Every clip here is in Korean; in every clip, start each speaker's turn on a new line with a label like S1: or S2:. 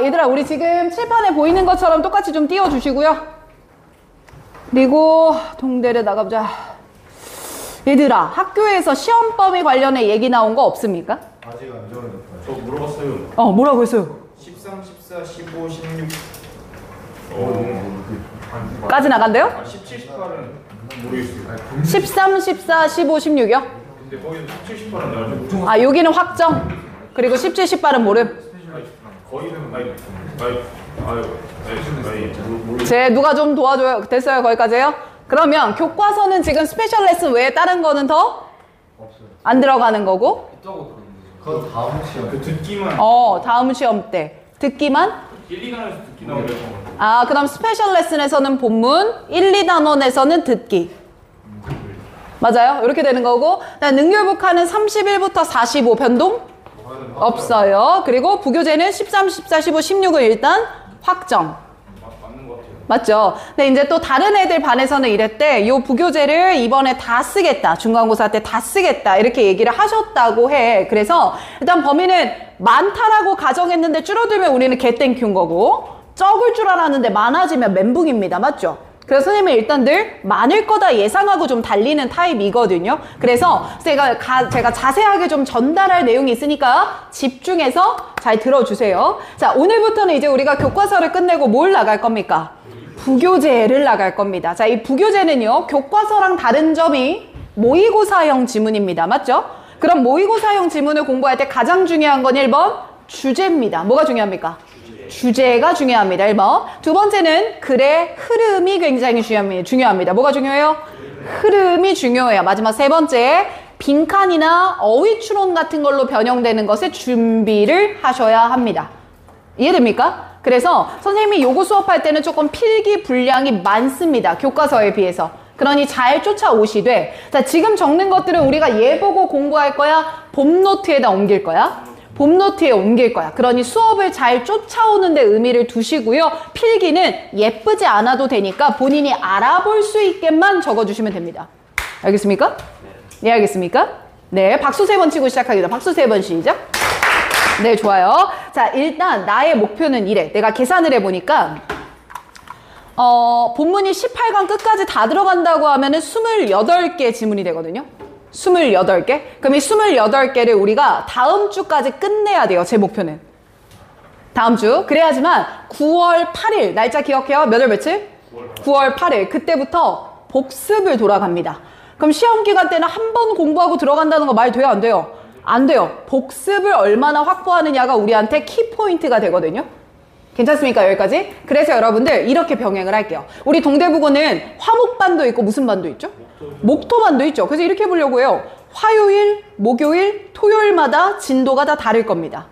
S1: 얘들아, 우리 지금 칠판에 보이는 것처럼 똑같이 좀 띄워주시고요. 그리고 동대를 나가보자. 얘들아, 학교에서 시험 범위 관련해 얘기 나온 거 없습니까?
S2: 아직 안 정해졌어요. 저 물어봤어요.
S1: 뭐라고 했어요?
S2: 13, 14, 15, 16.
S1: 까지 나간대요?
S2: 17, 18은 모르겠어요.
S1: 13, 14, 15, 16이요?
S2: 근데 거기는 17, 18은 내가 좀
S1: 여기는 확정. 그리고 17, 18은 모름.
S2: 거기는
S1: 제 누가 좀 도와줘요? 됐어요? 거기까지요? 그러면 교과서는 지금 스페셜 레슨 외에 다른 거는 더? 안 들어가는 거고.
S2: 그건 다음 시험. 그 듣기만.
S1: 다음 시험 때. 듣기만?
S2: 1, 2단에서 듣기 나오죠.
S1: 그럼 스페셜 레슨에서는 본문, 1, 2단원에서는 듣기. 맞아요? 이렇게 되는 거고. 능률북한은 31부터 45 변동? 없어요. 그리고 부교재는 13, 14, 15, 16은 일단 확정.
S2: 맞는 것 같아요.
S1: 맞죠? 근데 이제 또 다른 애들 반에서는 이랬대. 요 부교재를 이번에 다 쓰겠다. 중간고사 때 다 쓰겠다. 이렇게 얘기를 하셨다고 해. 그래서 일단 범위는 많다라고 가정했는데 줄어들면 우리는 개땡큐인 거고, 적을 줄 알았는데 많아지면 멘붕입니다. 맞죠? 그래서 선생님은 일단 늘 많을 거다 예상하고 좀 달리는 타입이거든요. 그래서 제가 자세하게 좀 전달할 내용이 있으니까 집중해서 잘 들어주세요. 자, 오늘부터는 이제 우리가 교과서를 끝내고 뭘 나갈 겁니까? 부교재를 나갈 겁니다. 자, 이 부교재는요, 교과서랑 다른 점이 모의고사형 지문입니다. 맞죠? 그럼 모의고사형 지문을 공부할 때 가장 중요한 건 1번 주제입니다. 뭐가 중요합니까? 주제가 중요합니다. 1번. 두 번째는 글의 흐름이 굉장히 중요합니다. 뭐가 중요해요? 흐름이 중요해요. 마지막 세 번째, 빈칸이나 어휘추론 같은 걸로 변형되는 것에 준비를 하셔야 합니다. 이해됩니까? 그래서 선생님이 요거 수업할 때는 조금 필기 분량이 많습니다. 교과서에 비해서. 그러니 잘 쫓아오시되, 자, 지금 적는 것들은 우리가 얘 보고 공부할 거야? 봄 노트에다 옮길 거야? 봄 노트에 옮길 거야. 그러니 수업을 잘 쫓아오는 데 의미를 두시고요. 필기는 예쁘지 않아도 되니까 본인이 알아볼 수 있게만 적어주시면 됩니다. 알겠습니까? 네, 알겠습니까? 네, 박수 3번 치고 시작하겠습니다. 박수 3번 시작. 네, 좋아요. 자, 일단 나의 목표는 이래. 내가 계산을 해보니까 본문이 18강 끝까지 다 들어간다고 하면은 28개 지문이 되거든요. 28개? 그럼 이 28개를 우리가 다음 주까지 끝내야 돼요. 제 목표는. 다음 주. 그래야지만 9월 8일, 날짜 기억해요? 몇 월 며칠? 9월 8일. 그때부터 복습을 돌아갑니다. 그럼 시험 기간 때는 한 번 공부하고 들어간다는 거 말 돼요? 안 돼요? 안 돼요. 복습을 얼마나 확보하느냐가 우리한테 키포인트가 되거든요. 괜찮습니까? 여기까지? 그래서 여러분들 이렇게 병행을 할게요. 우리 동대국어는 화목반도 있고 무슨 반도 있죠? 목토반도 있죠. 그래서 이렇게 해보려고 해요. 화요일, 목요일, 토요일마다 진도가 다 다를 겁니다.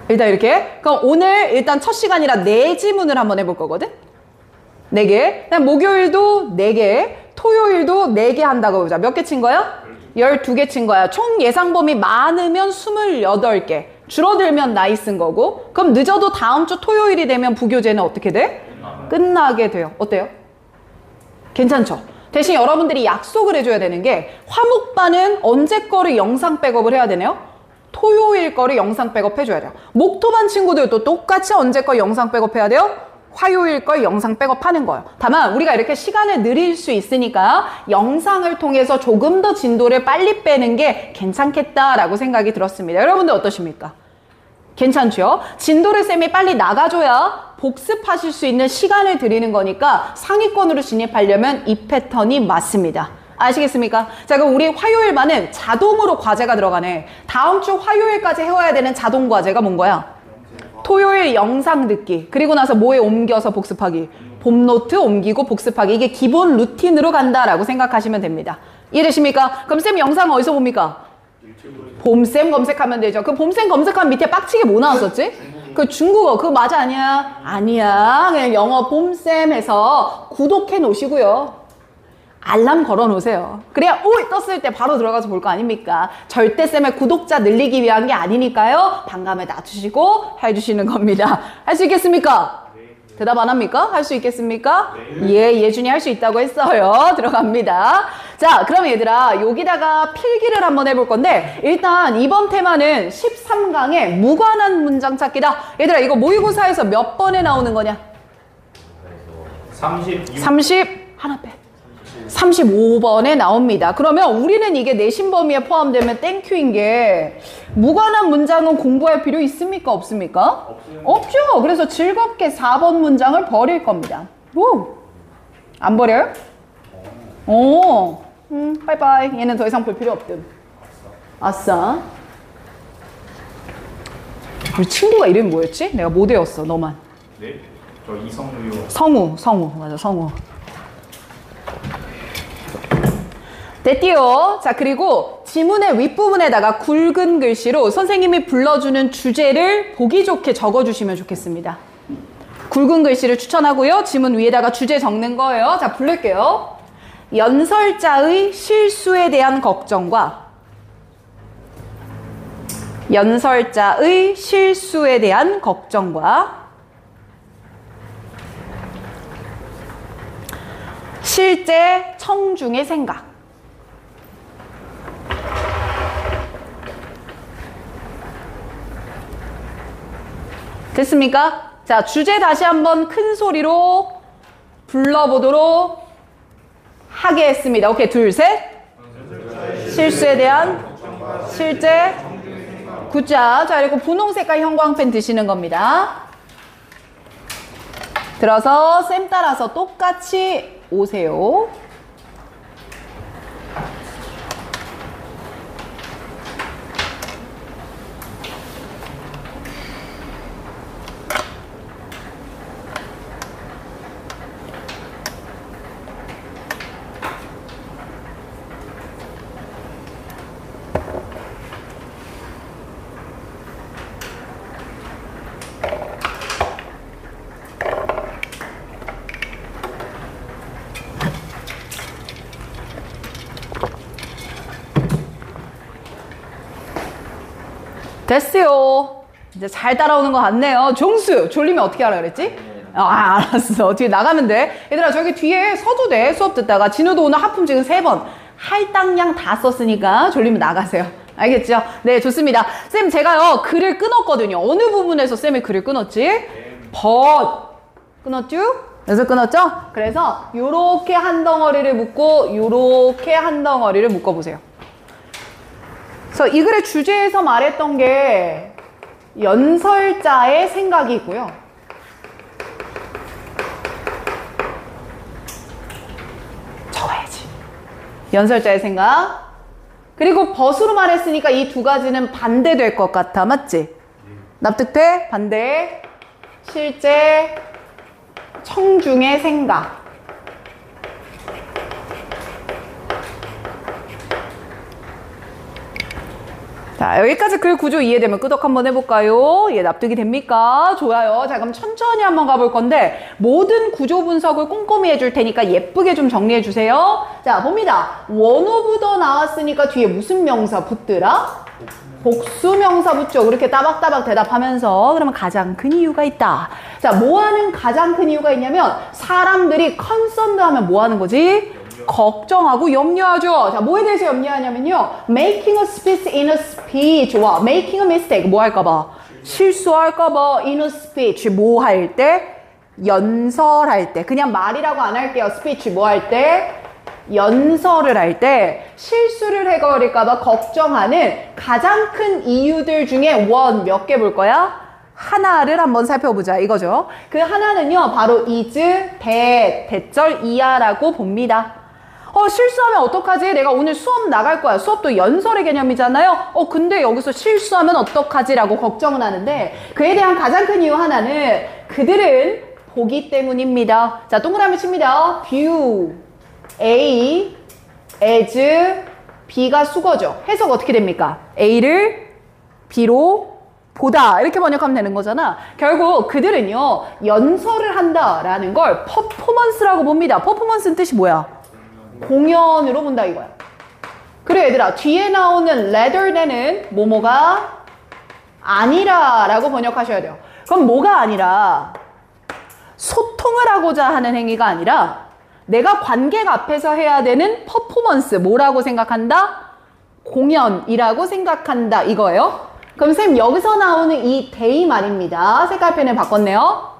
S1: 일단 이렇게. 그럼 오늘 일단 첫 시간이라 4지문을 한번 해볼 거거든? 4개. 그다음 목요일도 4개, 토요일도 4개 한다고 보자. 몇 개 친 거야? 12개 친 거야. 총 예상 범위 많으면 28개. 줄어들면 나이 쓴 거고. 그럼 늦어도 다음 주 토요일이 되면 부교재는 어떻게 돼? 끝나게 돼요. 어때요? 괜찮죠? 대신 여러분들이 약속을 해줘야 되는 게 화목반은 언제 거를 영상 백업을 해야 되네요? 토요일 거를 영상 백업 해줘야 돼요. 목토반 친구들도 똑같이 언제 거 영상 백업 해야 돼요? 화요일 걸 영상 백업하는 거예요. 다만 우리가 이렇게 시간을 늘릴 수 있으니까 영상을 통해서 조금 더 진도를 빨리 빼는 게 괜찮겠다라고 생각이 들었습니다. 여러분들 어떠십니까? 괜찮죠? 진도를 쌤이 빨리 나가줘야 복습하실 수 있는 시간을 드리는 거니까 상위권으로 진입하려면 이 패턴이 맞습니다. 아시겠습니까? 자, 그럼 우리 화요일반은 자동으로 과제가 들어가네. 다음 주 화요일까지 해와야 되는 자동 과제가 뭔 거야? 토요일 영상 듣기, 그리고 나서 뭐에 옮겨서 복습하기, 봄노트 옮기고 복습하기. 이게 기본 루틴으로 간다라고 생각하시면 됩니다. 이해되십니까? 그럼 쌤 영상 어디서 봅니까? 봄쌤 검색하면 되죠. 그 봄쌤 검색하면 밑에 빡치게 뭐 나왔었지? 그 중국어 그거 맞아 아니야? 아니야. 그냥 영어 봄쌤 해서 구독해 놓으시고요. 알람 걸어 놓으세요. 그래야 오이 떴을 때 바로 들어가서 볼 거 아닙니까? 절대 쌤의 구독자 늘리기 위한 게 아니니까요. 반감을 놔주시고 해주시는 겁니다. 할 수 있겠습니까? 대답 안 합니까? 할 수 있겠습니까? 예, 예준이 할 수 있다고 했어요. 들어갑니다. 자, 그럼 얘들아, 여기다가 필기를 한번 해볼 건데, 일단 이번 테마는 13강의 무관한 문장 찾기다. 얘들아, 이거 모의고사에서 몇 번에 나오는 거냐?
S2: 36.
S1: 하나 빼. 35번에 나옵니다. 그러면 우리는 이게 내신 범위에 포함되면 땡큐인 게, 무관한 문장은 공부할 필요 있습니까? 없습니까? 없죠. 그래서 즐겁게 4번 문장을 버릴 겁니다. 오! 안 버려요? 오, 빠이빠이. 얘는 더 이상 볼 필요 없음. 아싸. 우리 친구가 이름이 뭐였지? 내가 못 외웠어, 너만.
S2: 네? 저 이성우요.
S1: 성우. 맞아, 성우. 됐디요. 자, 그리고 지문의 윗부분에다가 굵은 글씨로 선생님이 불러주는 주제를 보기 좋게 적어주시면 좋겠습니다. 굵은 글씨를 추천하고요. 지문 위에다가 주제 적는 거예요. 자, 부를게요. 연설자의 실수에 대한 걱정과 실제 청중의 생각. 됐습니까? 자, 주제 다시 한번 큰 소리로 불러보도록 하겠습니다. 오케이, 둘, 셋. 실수에 대한 실제 굿자. 자, 그리고 분홍 색깔 형광펜 드시는 겁니다. 들어서 쌤 따라서 똑같이 오세요. 됐어요. 이제 잘 따라오는 것 같네요. 종수, 졸리면 어떻게 하라 그랬지? 알았어. 뒤에 나가면 돼. 얘들아, 저기 뒤에 서도 돼. 수업 듣다가. 진우도 오늘 하품 지금 3번. 할당량 다 썼으니까 졸리면 나가세요. 알겠죠? 네, 좋습니다. 쌤, 제가요, 글을 끊었거든요. 어느 부분에서 쌤이 글을 끊었지? 끊었죠? 그래서 끊었죠? 그래서 요렇게 한 덩어리를 묶고 요렇게 한 덩어리를 묶어보세요. 그래서 이 글의 주제에서 말했던 게 연설자의 생각이 있고요. 적어야지. 연설자의 생각. 그리고 벗으로 말했으니까 이 두 가지는 반대될 것 같아. 맞지? 납득돼? 반대. 실제 청중의 생각. 자, 여기까지 글 구조 이해되면 끄덕 한번 해볼까요? 예, 납득이 됩니까? 좋아요. 자, 그럼 천천히 한번 가볼 건데 모든 구조 분석을 꼼꼼히 해줄 테니까 예쁘게 좀 정리해 주세요. 자, 봅니다. 원오브더 나왔으니까 뒤에 무슨 명사 붙더라? 복수명사 붙죠. 그렇게 따박따박 대답하면서. 그러면 가장 큰 이유가 있다. 자, 뭐 하는 가장 큰 이유가 있냐면 사람들이 컨선드 하면 뭐 하는 거지? 걱정하고 염려하죠. 자, 뭐에 대해서 염려하냐면요. Making a speech in a speech와 making a mistake. 뭐 할까봐? 실수할까봐 in a speech. 뭐 할 때? 연설할 때. 그냥 말이라고 안 할게요. speech 뭐 할 때? 연설을 할 때 실수를 해버릴까봐 걱정하는 가장 큰 이유들 중에 원 몇 개 볼 거야? 하나를 한번 살펴보자 이거죠. 그 하나는요 바로 is, that, 대절 이하라고 봅니다. 실수하면 어떡하지? 내가 오늘 수업 나갈 거야. 수업도 연설의 개념이잖아요. 근데 여기서 실수하면 어떡하지? 라고 걱정을 하는데 그에 대한 가장 큰 이유 하나는 그들은 보기 때문입니다. 자, 동그라미 칩니다. view A as B가 수거죠. 해석 어떻게 됩니까? A를 B로 보다 이렇게 번역하면 되는 거잖아. 결국 그들은요 연설을 한다라는 걸 퍼포먼스라고 봅니다. 퍼포먼스는 뜻이 뭐야? 공연으로 본다 이거야. 그래 얘들아, 뒤에 나오는 rather than은 뭐뭐가 아니라 라고 번역하셔야 돼요. 그럼 뭐가 아니라? 소통을 하고자 하는 행위가 아니라 내가 관객 앞에서 해야 되는 퍼포먼스 뭐라고 생각한다? 공연이라고 생각한다 이거예요. 그럼 쌤 여기서 나오는 이 데이 말입니다. 색깔펜을 바꿨네요.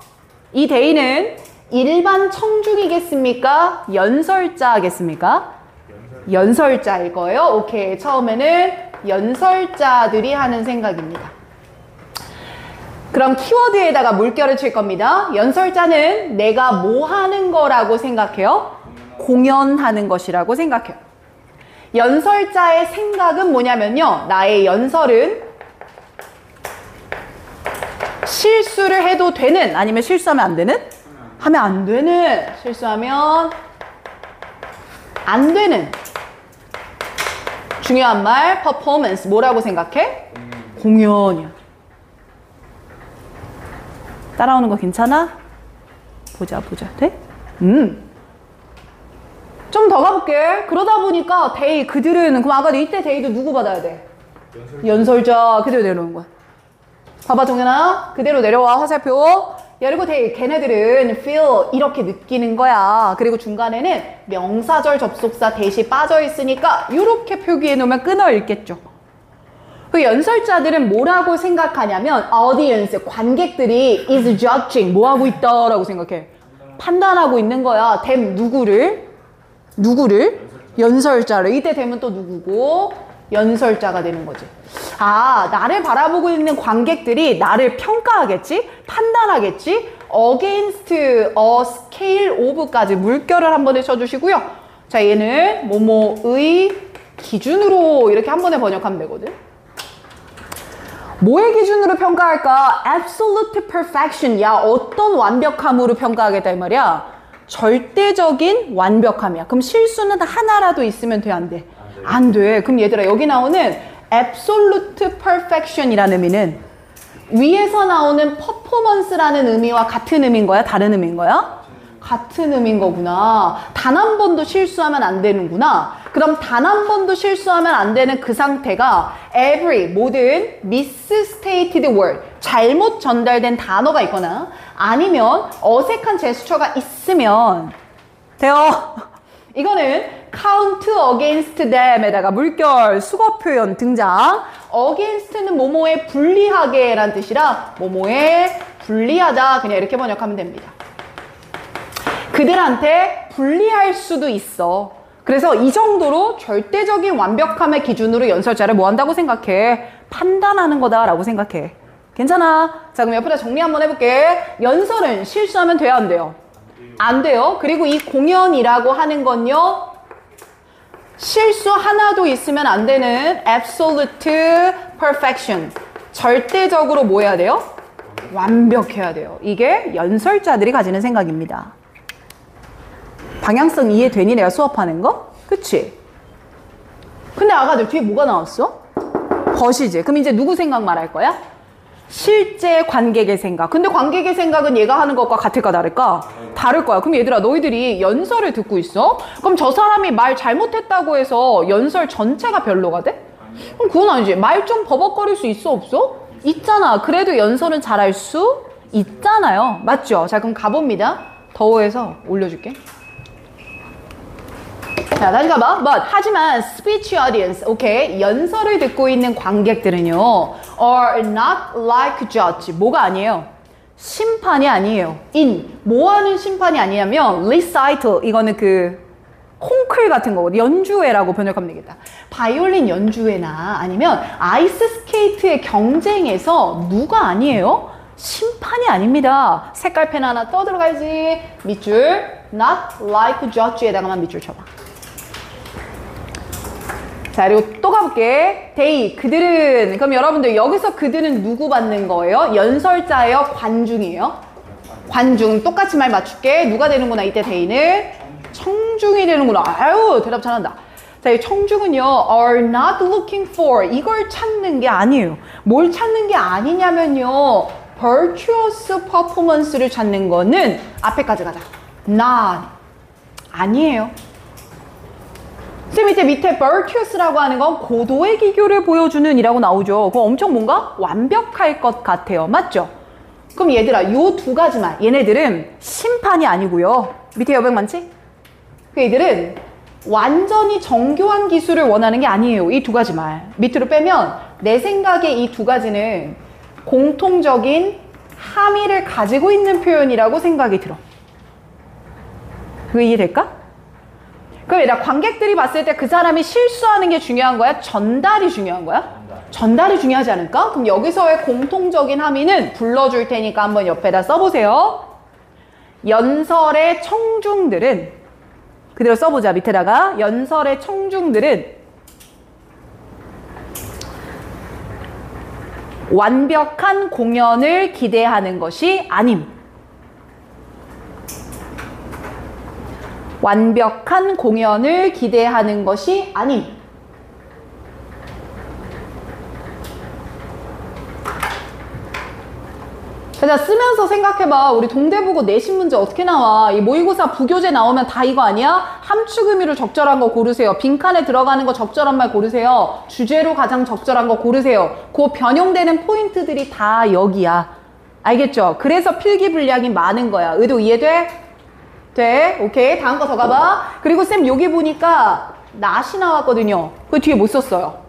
S1: 이 데이는 일반 청중이겠습니까? 연설자겠습니까? 연설자일 거예요. 오케이. 처음에는 연설자들이 하는 생각입니다. 그럼 키워드에다가 물결을 칠 겁니다. 연설자는 내가 뭐 하는 거라고 생각해요? 공연하는 것이라고 생각해요. 연설자의 생각은 뭐냐면요. 나의 연설은 실수를 해도 되는, 아니면 실수하면 안 되는? 하면 안 되는, 실수하면 안 되는. 중요한 말, 퍼포먼스. 뭐라고 생각해? 공연이야. 따라오는 거 괜찮아? 보자. 돼? 좀 더 가볼게. 그러다 보니까 데이, 그들은, 그럼 아까 이때 데이도 누구 받아야 돼? 연설자. 그대로 내려오는 거야. 봐봐, 동현아. 그대로 내려와, 화살표. 그리고 데이, 걔네들은 feel, 이렇게 느끼는 거야. 그리고 중간에는 명사절 접속사 대시 빠져 있으니까 이렇게 표기해 놓으면 끊어 읽겠죠. 그 연설자들은 뭐라고 생각하냐면 audience, 관객들이 is judging, 뭐 하고 있다라고 생각해. 판단하고 있는 거야. them, 누구를? 연설자를. 이때 되면 또 누구고? 연설자가 되는 거지. 아, 나를 바라보고 있는 관객들이 나를 평가하겠지? 판단하겠지? against a scale of까지 물결을 한 번에 쳐주시고요. 자, 얘는 뭐뭐의 기준으로 이렇게 한 번에 번역하면 되거든. 뭐의 기준으로 평가할까? absolute perfection. 야, 어떤 완벽함으로 평가하겠다 이 말이야. 절대적인 완벽함이야. 그럼 실수는 하나라도 있으면 돼, 안 돼? 안 돼. 그럼 얘들아, 여기 나오는 absolute perfection이라는 의미는 위에서 나오는 performance라는 의미와 같은 의미인 거야? 다른 의미인 거야? 같은 의미인 거구나. 단 한 번도 실수하면 안 되는구나. 그럼 단 한 번도 실수하면 안 되는 그 상태가 every, 모든 misstated word, 잘못 전달된 단어가 있거나 아니면 어색한 제스처가 있으면 돼요. 이거는 count against them에다가 물결, 수거 표현 등장. against는 뭐뭐에 불리하게 라는 뜻이라 뭐뭐에 불리하다, 그냥 이렇게 번역하면 됩니다. 그들한테 불리할 수도 있어. 그래서 이 정도로 절대적인 완벽함의 기준으로 연설자를 뭐 한다고 생각해? 판단하는 거다라고 생각해. 괜찮아. 자, 그럼 옆에다 정리 한번 해볼게. 연설은 실수하면 돼요, 안 돼요? 안 돼요. 그리고 이 공연이라고 하는 건요, 실수 하나도 있으면 안 되는 absolute perfection. 절대적으로 뭐 해야 돼요? 완벽해야 돼요. 이게 연설자들이 가지는 생각입니다. 방향성 이해되니 내가 수업하는 거? 그치? 근데 아가들 뒤에 뭐가 나왔어? 벗이지. 그럼 이제 누구 생각 말할 거야? 실제 관객의 생각. 근데 관객의 생각은 얘가 하는 것과 같을까 다를까? 다를 거야. 그럼 얘들아, 너희들이 연설을 듣고 있어? 그럼 저 사람이 말 잘못했다고 해서 연설 전체가 별로가 돼? 그럼 그건 아니지. 말 좀 버벅거릴 수 있어, 없어? 있잖아. 그래도 연설은 잘할 수 있잖아요. 맞죠? 자, 그럼 가봅니다. 더워해서 올려줄게. 자, 다시 가봐. But, 하지만 speech audience, 오케이. 연설을 듣고 있는 관객들은요, are not like judge. 뭐가 아니에요? 심판이 아니에요. 뭐 하는 심판이 아니냐면 recital, 이거는 그 콩클 같은 거거든. 연주회라고 번역하면 되겠다. 바이올린 연주회나 아니면 아이스 스케이트의 경쟁에서 누가 아니에요? 심판이 아닙니다. 색깔펜 하나 떠 들어가야지. 밑줄 not like judge에다가만 밑줄 쳐봐. 자, 그리고 또 가볼게. they, 그들은. 그럼 여러분들 여기서 그들은 누구 받는 거예요? 연설자예요? 관중이에요? 관중. 똑같이 말 맞출게. 누가 되는구나, 이때 they는? 청중이 되는구나. 아유, 대답 잘한다. 자, 이 청중은요, are not looking for. 이걸 찾는 게 아니에요. 뭘 찾는 게 아니냐면요, virtuous performance를 찾는 거는 앞에까지 가자. not. 아니에요. 쌤, 이제 밑에 virtuous라고 하는 건 고도의 기교를 보여주는 이라고 나오죠. 그거 엄청 뭔가 완벽할 것 같아요. 맞죠? 그럼 얘들아, 요 두 가지만. 얘네들은 심판이 아니고요. 밑에 여백 많지? 그 애들은 완전히 정교한 기술을 원하는 게 아니에요. 이 두 가지 말. 밑으로 빼면 내 생각에 이 두 가지는 공통적인 함의를 가지고 있는 표현이라고 생각이 들어. 그거 이해될까? 그럼 얘들아, 관객들이 봤을 때 그 사람이 실수하는 게 중요한 거야? 전달이 중요한 거야? 전달이 중요하지 않을까? 그럼 여기서의 공통적인 함의는 불러줄 테니까 한번 옆에다 써보세요. 연설의 청중들은, 그대로 써보자. 밑에다가 연설의 청중들은 완벽한 공연을 기대하는 것이 아님. 완벽한 공연을 기대하는 것이 아님. 자, 쓰면서 생각해봐. 우리 동대부고 내신 문제 어떻게 나와? 이 모의고사 부교재 나오면 다 이거 아니야? 함축 의미로 적절한 거 고르세요. 빈칸에 들어가는 거 적절한 말 고르세요. 주제로 가장 적절한 거 고르세요. 그 변형되는 포인트들이 다 여기야. 알겠죠? 그래서 필기 분량이 많은 거야. 의도 이해돼? 돼? 오케이. 다음 거 더 가봐. 그리고 쌤 여기 보니까 낫이 나왔거든요. 그 뒤에 뭐 썼어요?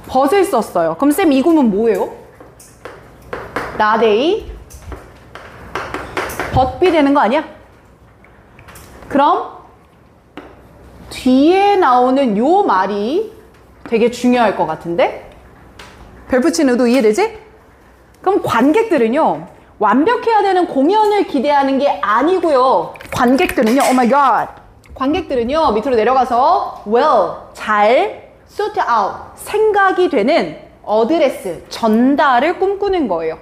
S1: 벗을 썼어요. 그럼 쌤 이 구문 뭐예요? 나데이 벗비 되는 거 아니야? 그럼 뒤에 나오는 요 말이 되게 중요할 것 같은데? 별 붙이는 의도 이해되지? 그럼 관객들은요, 완벽해야 되는 공연을 기대하는 게 아니고요. 관객들은요, 오 마이 갓. 관객들은요, 밑으로 내려가서 well, 잘, sort out, 생각이 되는 어드레스, 전달을 꿈꾸는 거예요.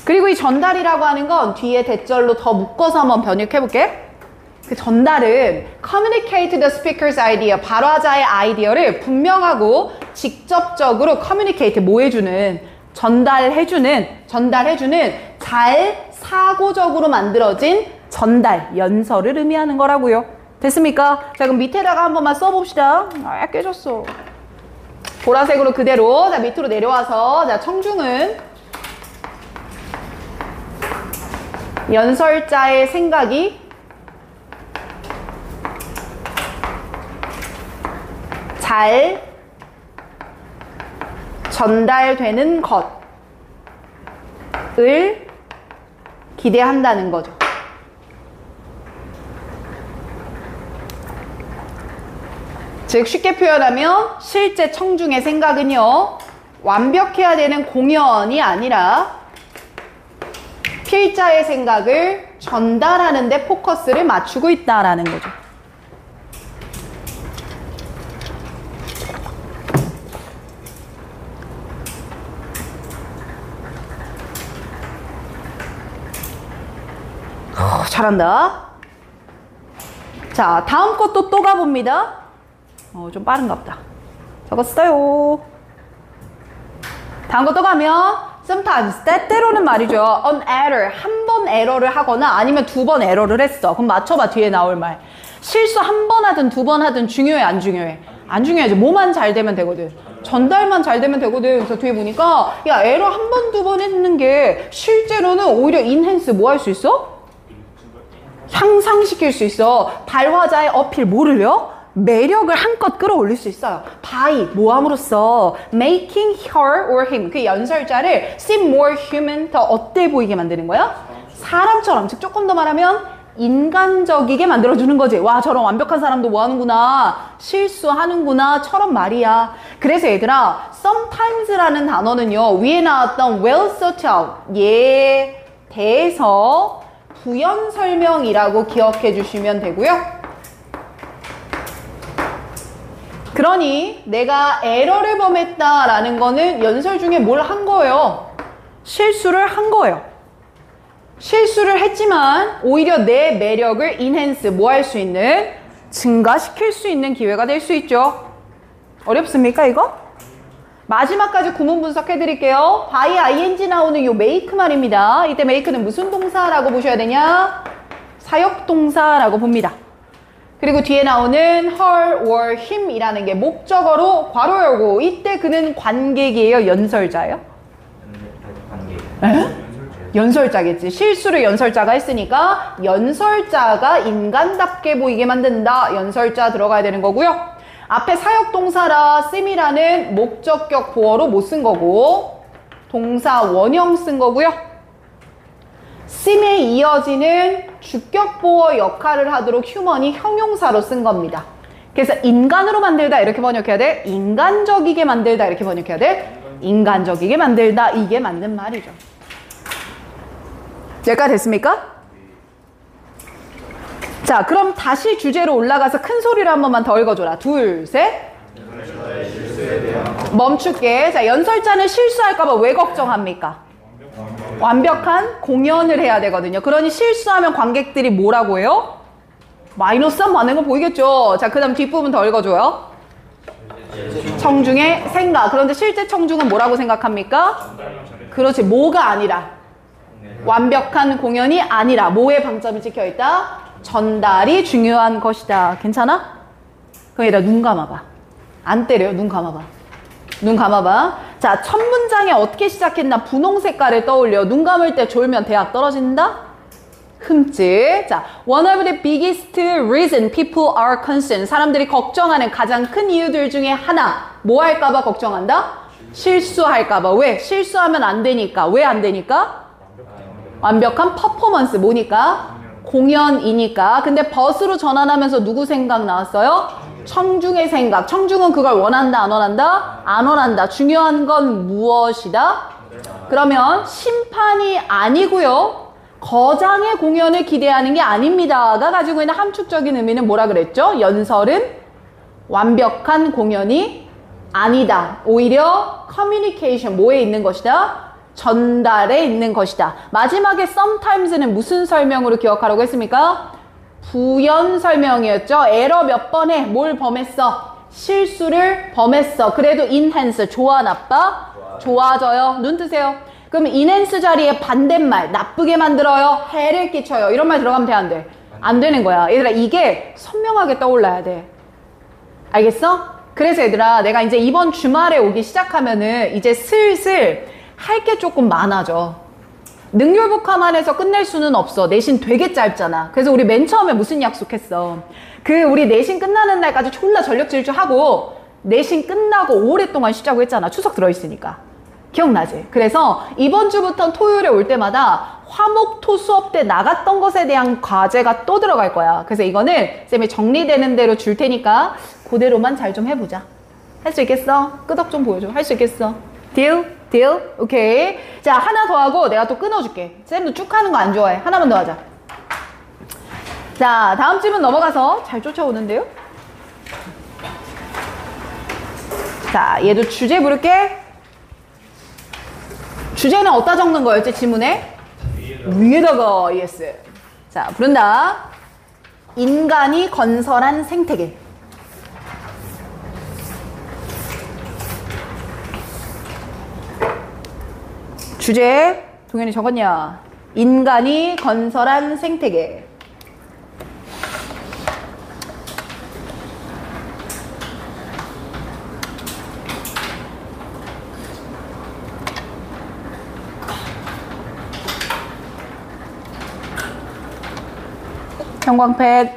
S1: 그리고 이 전달이라고 하는 건 뒤에 대절로 더 묶어서 한번 번역해볼게. 그 전달은 communicate the speaker's idea, 발화자의 아이디어를 분명하고 직접적으로 communicate, 뭐 해주는, 전달해주는 잘 사고적으로 만들어진 전달, 연설을 의미하는 거라고요. 됐습니까? 자, 그럼 밑에다가 한 번만 써봅시다. 아, 깨졌어. 보라색으로 그대로. 자, 밑으로 내려와서, 자, 청중은 연설자의 생각이 잘 전달되는 것을 기대한다는 거죠. 즉 쉽게 표현하면 실제 청중의 생각은요, 완벽해야 되는 공연이 아니라 필자의 생각을 전달하는 데 포커스를 맞추고 있다라는 거죠. 잘한다. 자, 다음 것도 또 가봅니다. 좀 빠른가 보다. 적었어요. 다음 거 또 가면 sometimes, 때때로는 말이죠. an error, 한 번 에러를 하거나 아니면 두 번 에러를 했어. 그럼 맞춰봐, 뒤에 나올 말. 실수 한 번 하든 두 번 하든 중요해, 안 중요해? 안 중요하지. 뭐만 잘 되면 되거든. 전달만 잘 되면 되거든. 그래서 뒤에 보니까 야, 에러 한 번, 두 번 했는 게 실제로는 오히려 인핸스 뭐 할 수 있어? 향상시킬 수 있어. 발화자의 어필, 뭐를요? 매력을 한껏 끌어올릴 수 있어요. by, 뭐함으로써 making her or him, 그 연설자를 seem more human, 더 어때 보이게 만드는 거야? 사람처럼, 즉 조금 더 말하면 인간적이게 만들어주는 거지. 와, 저런 완벽한 사람도 뭐 하는구나, 실수하는구나 처럼 말이야. 그래서 얘들아, sometimes라는 단어는요, 위에 나왔던 well thought out, 얘에 대해서 부연 설명이라고 기억해 주시면 되고요. 그러니 내가 에러를 범했다라는 거는 연설 중에 뭘 한 거예요? 실수를 한 거예요. 실수를 했지만 오히려 내 매력을 인핸스, 뭐 할 수 있는? 증가시킬 수 있는 기회가 될 수 있죠. 어렵습니까, 이거? 마지막까지 구문 분석해 드릴게요. by ing 나오는 요 make 말입니다. 이때 make는 무슨 동사라고 보셔야 되냐? 사역동사라고 봅니다. 그리고 뒤에 나오는 her or him 이라는 게 목적어로 괄호 열고, 이때 그는 관객이에요, 연설자예요?
S2: 관객.
S1: 연설자겠지. 실수를 연설자가 했으니까 연설자가 인간답게 보이게 만든다. 연설자 들어가야 되는 거고요. 앞에 사역동사라 씀이라는 목적격 보어로 못 쓴 거고 동사 원형 쓴 거고요. 씀에 이어지는 주격 보어 역할을 하도록 휴먼이 형용사로 쓴 겁니다. 그래서 인간으로 만들다 이렇게 번역해야 돼. 인간적이게 만들다 이렇게 번역해야 돼. 인간적이게 만들다 이게 맞는 말이죠. 여기까지 됐습니까? 자, 그럼 다시 주제로 올라가서 큰 소리로 한 번만 더 읽어줘라. 둘, 셋. 멈출게. 자, 연설자는 실수할까봐 왜 걱정합니까? 완벽한 공연을 해야 되거든요. 그러니 실수하면 관객들이 뭐라고 해요? 마이너스 3 받는 거 보이겠죠? 자, 그 다음 뒷부분 더 읽어줘요. 청중의 생각. 그런데 실제 청중은 뭐라고 생각합니까? 그렇지. 뭐가 아니라. 완벽한 공연이 아니라 뭐에 방점이 찍혀있다? 전달이 중요한 것이다. 괜찮아? 그럼 얘들아 눈 감아봐. 안 때려요. 눈 감아봐. 눈 감아봐. 자, 첫 문장에 어떻게 시작했나? 분홍 색깔을 떠올려. 눈 감을 때 졸면 대학 떨어진다? 흠집. 자, one of the biggest reason people are concerned. 사람들이 걱정하는 가장 큰 이유들 중에 하나. 뭐 할까봐 걱정한다? 실수할까봐. 왜? 실수하면 안 되니까. 왜 안 되니까? 완벽한 퍼포먼스. 뭐니까? 공연이니까. 근데 벗으로 전환하면서 누구 생각 나왔어요? 청중의 생각. 청중은 그걸 원한다, 안 원한다? 안 원한다. 중요한 건 무엇이다? 그러면 심판이 아니고요. 거장의 공연을 기대하는 게 아닙니다가 가지고 있는 함축적인 의미는 뭐라 그랬죠? 연설은 완벽한 공연이 아니다. 오히려 커뮤니케이션, 뭐에 있는 것이다? 전달에 있는 것이다. 마지막에 sometimes는 무슨 설명으로 기억하라고 했습니까? 부연 설명이었죠. 에러 몇 번 해? 뭘 범했어? 실수를 범했어. 그래도 enhance, 좋아, 나빠? 좋아져요. 눈 뜨세요. 그럼 enhance 자리에 반대말, 나쁘게 만들어요? 해를 끼쳐요. 이런 말 들어가면 돼, 안 돼? 안 되는 거야. 얘들아, 이게 선명하게 떠올라야 돼. 알겠어? 그래서 얘들아, 내가 이제 이번 주말에 오기 시작하면은 이제 슬슬 할 게 조금 많아져. 능률복화만 해서 끝낼 수는 없어. 내신 되게 짧잖아. 그래서 우리 맨 처음에 무슨 약속했어? 우리 내신 끝나는 날까지 졸라 전력 질주하고 내신 끝나고 오랫동안 쉬자고 했잖아. 추석 들어있으니까. 기억나지? 그래서 이번 주부터는 토요일에 올 때마다 화목토 수업 때 나갔던 것에 대한 과제가 또 들어갈 거야. 그래서 이거는 쌤이 정리되는 대로 줄 테니까 그대로만 잘 좀 해보자. 할 수 있겠어? 끄덕 좀 보여줘. 할 수 있겠어? 딜? 딜? 오케이. 자, 하나 더 하고 내가 또 끊어줄게. 쌤도 쭉 하는 거 안 좋아해. 하나만 더 하자. 자, 다음 질문 넘어가서 잘 쫓아오는데요. 자, 얘도 주제 부를게. 주제는 어디다 적는 거였지, 지문에? 위에다가, 예스. 자, 부른다. 인간이 건설한 생태계. 주제, 동현이 적었냐? 인간이 건설한 생태계. 형광펜.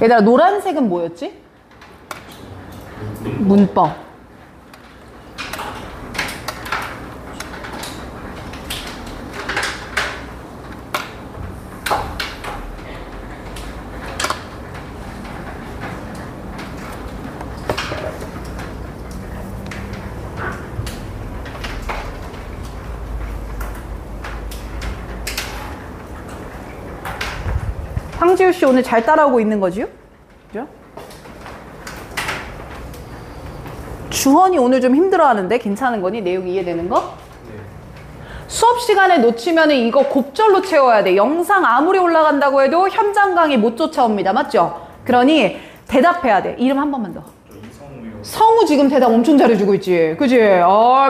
S1: 얘들아, 노란색은 뭐였지? 문법. 황지우 씨 오늘 잘 따라오고 있는 거지요? 그죠? 주헌이 오늘 좀 힘들어하는데 괜찮은 거니? 내용이 이해되는 거? 네. 수업 시간에 놓치면 이거 곱절로 채워야 돼. 영상 아무리 올라간다고 해도 현장 강의 못 쫓아옵니다. 맞죠? 그러니 대답해야 돼. 이름 한 번만 더.
S2: 이성우요.
S1: 성우 지금 대답 엄청 잘해주고 있지? 그치?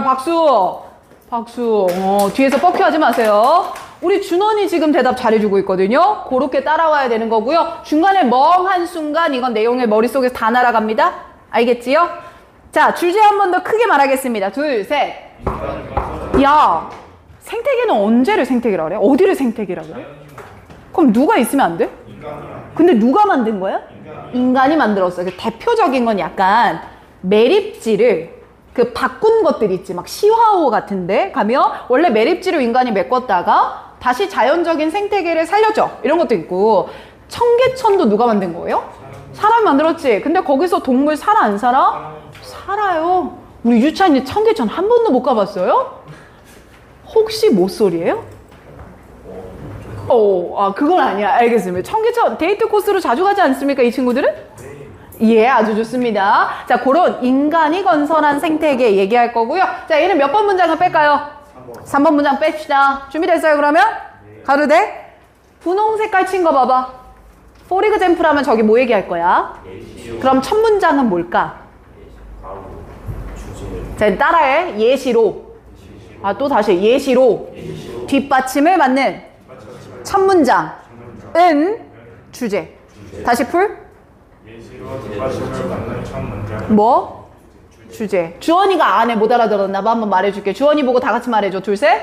S1: 박수! 박수. 뒤에서 뻑큐하지 마세요. 우리 준원이 지금 대답 잘해주고 있거든요. 그렇게 따라와야 되는 거고요. 중간에 멍한 순간 이건 내용의 머릿속에서 다 날아갑니다. 알겠지요? 자, 주제 한 번 더 크게 말하겠습니다. 둘, 셋. 야, 생태계는 언제를 생태계라 그래? 어디를 생태계라 그래? 그럼 누가 있으면 안 돼? 근데 누가 만든 거야? 인간이 만들었어. 그 대표적인 건 약간 매립지를 그 바꾼 것들 있지. 막 시화호 같은데 가면 원래 매립지로 인간이 메꿨다가 다시 자연적인 생태계를 살려줘. 이런 것도 있고. 청계천도 누가 만든 거예요? 사람이 만들었지. 근데 거기서 동물 살아 안 살아? 살아요. 우리 유찬이 청계천 한 번도 못 가봤어요? 혹시 모쏠이에요? 그건 아니야. 알겠습니다. 청계천 데이트 코스로 자주 가지 않습니까? 이 친구들은? 예, 아주 좋습니다. 자, 그런 인간이 건설한 생태계 얘기할 거고요. 자, 얘는 몇 번 문장을 뺄까요? 3번 문장 뺍시다. 준비됐어요, 그러면? 가도 돼? 분홍 색깔 친 거 봐봐. for example 하면 저기 뭐 얘기할 거야? 그럼 첫 문장은 뭘까? 자, 따라해. 예시로. 또 다시 예시로 뒷받침을 받는 첫 문장은 주제. 다시 풀.
S2: 예시로 뒷받침을 받는 첫 문장.
S1: 뭐? 주제. 주원이가 안 해. 못 알아들었나 봐. 한번 말해줄게. 주원이 보고 다 같이 말해줘. 둘, 셋.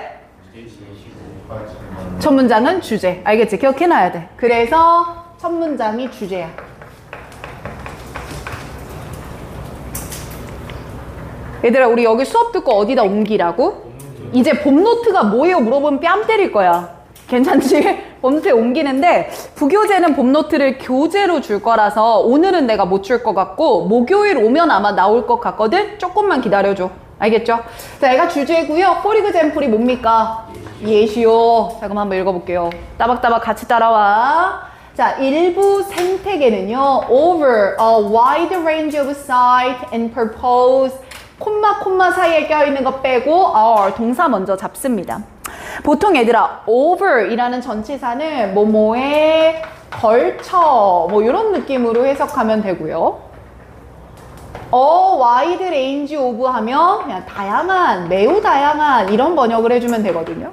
S1: 첫 문장은 주제. 알겠지? 기억해놔야 돼. 그래서 첫 문장이 주제야. 얘들아, 우리 여기 수업 듣고 어디다 옮기라고? 이제 봄노트가 뭐예요? 물어보면 뺨 때릴 거야. 괜찮지? 봄노트에 옮기는데 부교재는 봄노트를 교재로 줄 거라서 오늘은 내가 못 줄 것 같고 목요일 오면 아마 나올 것 같거든? 조금만 기다려줘. 알겠죠? 자, 얘가 주제고요. for example이 뭡니까? 예시요. 자, 그럼 한번 읽어볼게요. 따박따박 같이 따라와. 자, 일부 생태계는요. over a wide range of site and purpose 콤마 사이에 껴있는 거 빼고 동사 먼저 잡습니다. 보통 얘들아 over 이라는 전치사는 뭐뭐에 걸쳐 뭐 이런 느낌으로 해석하면 되고요. wide range of 하면 그냥 다양한, 매우 다양한 이런 번역을 해주면 되거든요.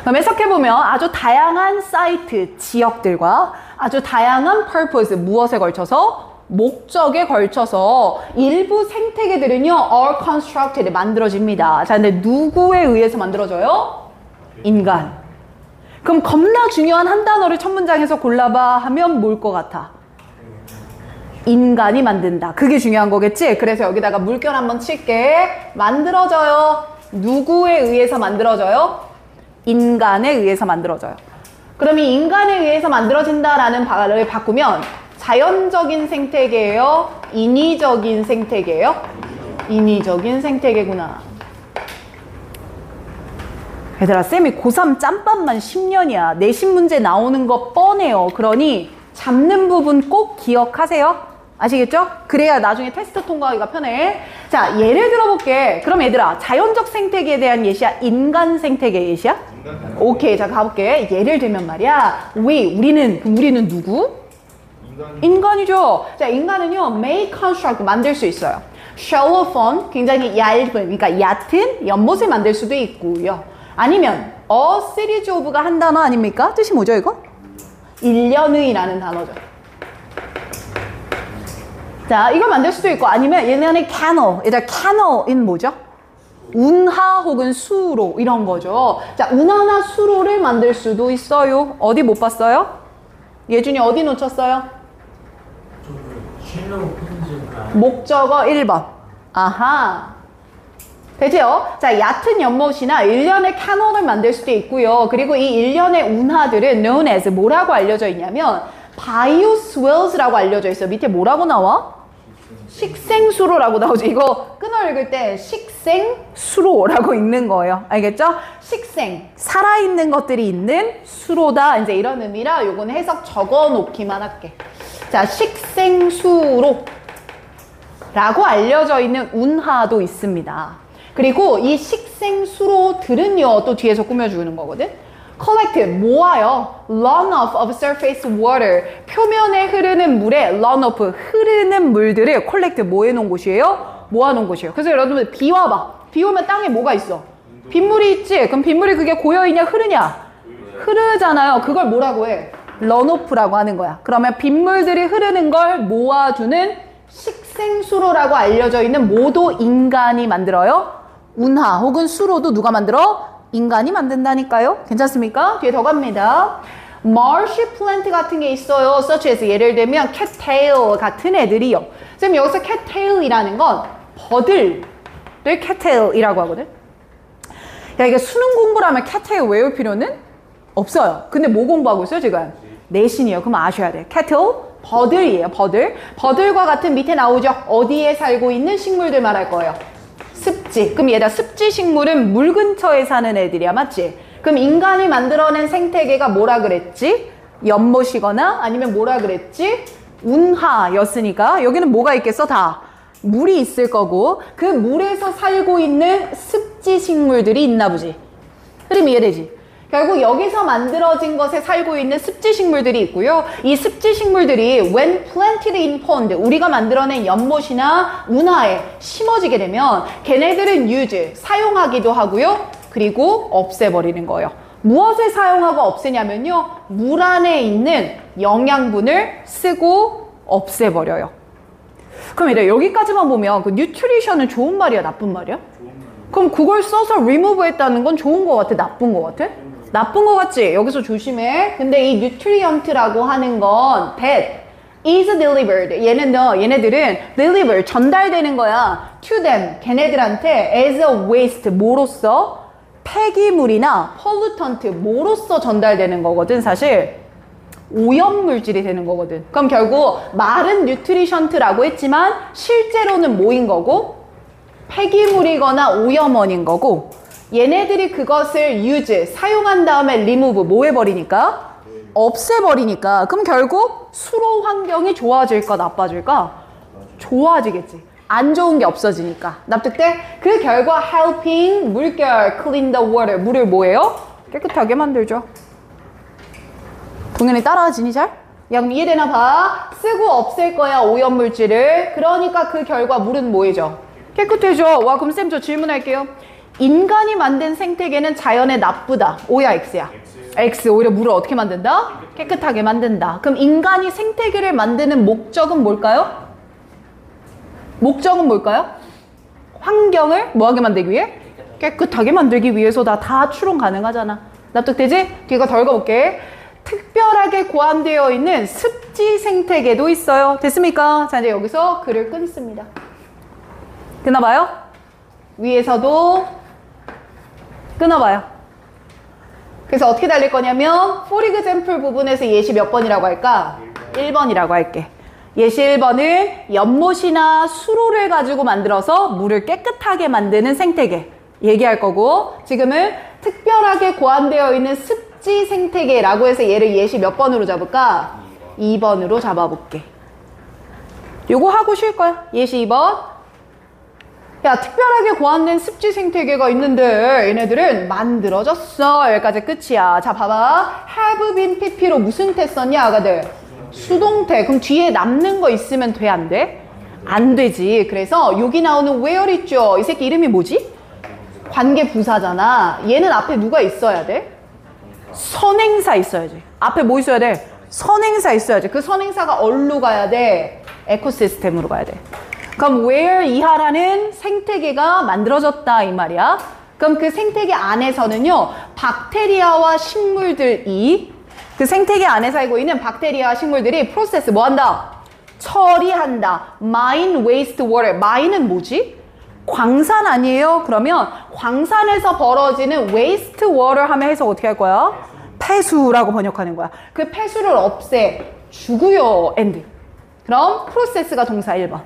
S1: 그럼 해석해보면 아주 다양한 사이트, 지역들과 아주 다양한 purpose, 무엇에 걸쳐서? 목적에 걸쳐서 일부 생태계들은요, are constructed, 만들어집니다. 자, 근데 누구에 의해서 만들어져요? 인간. 그럼 겁나 중요한 한 단어를 첫 문장에서 골라봐 하면 뭘 것 같아? 인간이 만든다. 그게 중요한 거겠지? 그래서 여기다가 물결 한번 칠게. 만들어져요. 누구에 의해서 만들어져요? 인간에 의해서 만들어져요. 그럼 이 인간에 의해서 만들어진다라는 말을 바꾸면 자연적인 생태계예요? 인위적인 생태계예요? 인위적인 생태계구나. 얘들아, 쌤이 고3 짬밥만 10년이야. 내신 문제 나오는 거 뻔해요. 그러니 잡는 부분 꼭 기억하세요. 아시겠죠? 그래야 나중에 테스트 통과하기가 편해. 자, 예를 들어볼게. 그럼 얘들아, 자연적 생태계에 대한 예시야? 인간 생태계 예시야? 오케이, 자 가볼게. 예를 들면 말이야. 우리는 누구? 인간이죠. 자, 인간은요, may construct, 만들 수 있어요. shallow fun, 굉장히 얇은, 그러니까 얕은 연못을 만들 수도 있고요. 아니면 a series of가 한 단어 아닙니까? 뜻이 뭐죠, 이거? 일련의라는 단어죠. 자, 이걸 만들 수도 있고, 아니면 얘네는 canal, 얘들 canal인 뭐죠? 운하 혹은 수로, 이런 거죠. 자, 운하나 수로를 만들 수도 있어요. 어디 못 봤어요? 예준이 어디 놓쳤어요? 목적어 1번. 아하. 되죠? 자, 얕은 연못이나 일련의 캐널을 만들 수도 있고요. 그리고 이 일련의 운하들은 known as 뭐라고 알려져 있냐면 bioswells라고 알려져 있어요. 밑에 뭐라고 나와? 식생수로라고 나오죠. 이거 끊어 읽을 때 식생수로라고 읽는 거예요. 알겠죠? 식생, 살아있는 것들이 있는 수로다. 이제 이런 의미라 요거는 해석 적어 놓기만 할게. 자, 식생수로 라고 알려져 있는 운하도 있습니다. 그리고 이 식생수로들은요, 또 뒤에서 꾸며주는 거거든. collect, 모아요. runoff of surface water, 표면에 흐르는 물에 runoff, 흐르는 물들을 collect, 뭐 해놓은 곳이에요? 모아놓은 곳이에요. 그래서 여러분들 비 와봐. 비 오면 땅에 뭐가 있어? 빗물이 있지? 그럼 빗물이 그게 고여있냐 흐르냐? 흐르잖아요. 그걸 뭐라고 해? runoff라고 하는 거야. 그러면 빗물들이 흐르는 걸 모아주는 식생수로라고 알려져 있는 뭐도 인간이 만들어요? 운하 혹은 수로도 누가 만들어? 인간이 만든다니까요. 괜찮습니까? 뒤에 더 갑니다. Marshy plant 같은 게 있어요. such as 예를 들면 cattail 같은 애들이요. 선생님 여기서 cattail이라는 건 버들을 cattail이라고 하거든. 야, 이게 수능 공부를 하면 cattail 외울 필요는 없어요. 근데 뭐 공부하고 있어요 지금? 내신이에요. 그럼 아셔야 돼. cattle 버들이에요. 버들. 버들과 같은 밑에 나오죠. 어디에 살고 있는 식물들 말할 거예요. 습지. 그럼 얘다 습지 식물은 물 근처에 사는 애들이야. 맞지? 그럼 인간이 만들어낸 생태계가 뭐라 그랬지? 연못이거나 아니면 뭐라 그랬지? 운하였으니까 여기는 뭐가 있겠어? 다 물이 있을 거고 그 물에서 살고 있는 습지 식물들이 있나 보지. 흐름 이해되지? 결국 여기서 만들어진 것에 살고 있는 습지 식물들이 있고요. 이 습지 식물들이 when planted in pond, 우리가 만들어낸 연못이나 운하에 심어지게 되면 걔네들은 use, 사용하기도 하고요. 그리고 없애버리는 거예요. 무엇을 사용하고 없애냐면요. 물 안에 있는 영양분을 쓰고 없애버려요. 그럼 이래 여기까지만 보면 그 뉴트리션은 좋은 말이야, 나쁜 말이야? 그럼 그걸 써서 remove 했다는 건 좋은 거 같아, 나쁜 거 같아? 나쁜 거 같지? 여기서 조심해. 근데 이 nutrient라고 하는 건 that is delivered. 얘네들은 deliver, 전달되는 거야. to them, 걔네들한테 as a waste, 뭐로써? 폐기물이나 pollutant, 뭐로써 전달되는 거거든, 사실. 오염물질이 되는 거거든. 그럼 결국 말은 nutritient라고 했지만 실제로는 뭐인 거고? 폐기물이거나 오염원인 거고 얘네들이 그것을 use, 사용한 다음에 remove, 뭐 해버리니까? 없애버리니까. 그럼 결국 수로 환경이 좋아질까 나빠질까? 좋아지겠지. 안 좋은 게 없어지니까. 납득돼? 그 결과 helping, 물결, clean the water, 물을 뭐예요? 깨끗하게 만들죠. 동현이 따라하지니 잘? 야, 그럼 이해되나 봐. 쓰고 없앨 거야, 오염물질을. 그러니까 그 결과 물은 뭐해져? 깨끗해져. 와, 그럼 쌤 저 질문할게요. 인간이 만든 생태계는 자연에 나쁘다. O야, X야? X. 오히려 물을 어떻게 만든다? 깨끗하게 만든다. 그럼 인간이 생태계를 만드는 목적은 뭘까요? 목적은 뭘까요? 환경을 뭐하게 만들기 위해? 깨끗하게 만들기 위해서다. 다 추론 가능하잖아. 납득되지? 뒤가 덜 가볼게. 특별하게 고안되어 있는 습지 생태계도 있어요. 됐습니까? 자, 이제 여기서 글을 끊습니다. 끊어봐요. 위에서도 끊어봐요. 그래서 어떻게 달릴 거냐면 for example 부분에서 예시 몇 번이라고 할까? 1번이라고 할게. 예시 1번은 연못이나 수로를 가지고 만들어서 물을 깨끗하게 만드는 생태계 얘기할 거고, 지금은 특별하게 고안되어 있는 습지 생태계라고 해서 얘를 예시 몇 번으로 잡을까? 2번으로 잡아볼게. 요거 하고 쉴 거야. 예시 2번. 야, 특별하게 고안된 습지 생태계가 있는데 얘네들은 만들어졌어. 여기까지 끝이야. 자, 봐봐. have been pp로 무슨 태 썼냐, 아가들? 수동태. 그럼 뒤에 남는 거 있으면 돼, 안 돼? 안 되지. 그래서 여기 나오는 where 있죠? 이 새끼 이름이 뭐지? 관계 부사잖아. 얘는 앞에 누가 있어야 돼? 선행사 있어야지. 앞에 뭐 있어야 돼? 선행사 있어야지. 그 선행사가 어디로 가야 돼? 에코시스템으로 가야 돼. 그럼 where 이하라는 생태계가 만들어졌다 이 말이야. 그럼 그 생태계 안에서는요, 박테리아와 식물들이, 그 생태계 안에 살고 있는 박테리아와 식물들이 프로세스 뭐 한다? 처리한다. mine waste water. mine은 뭐지? 광산 아니에요? 그러면 광산에서 벌어지는 waste water 하면 해석 어떻게 할 거야? 폐수라고 번역하는 거야. 그 폐수를 없애 주고요. end. 그럼 프로세스가 동사 1번.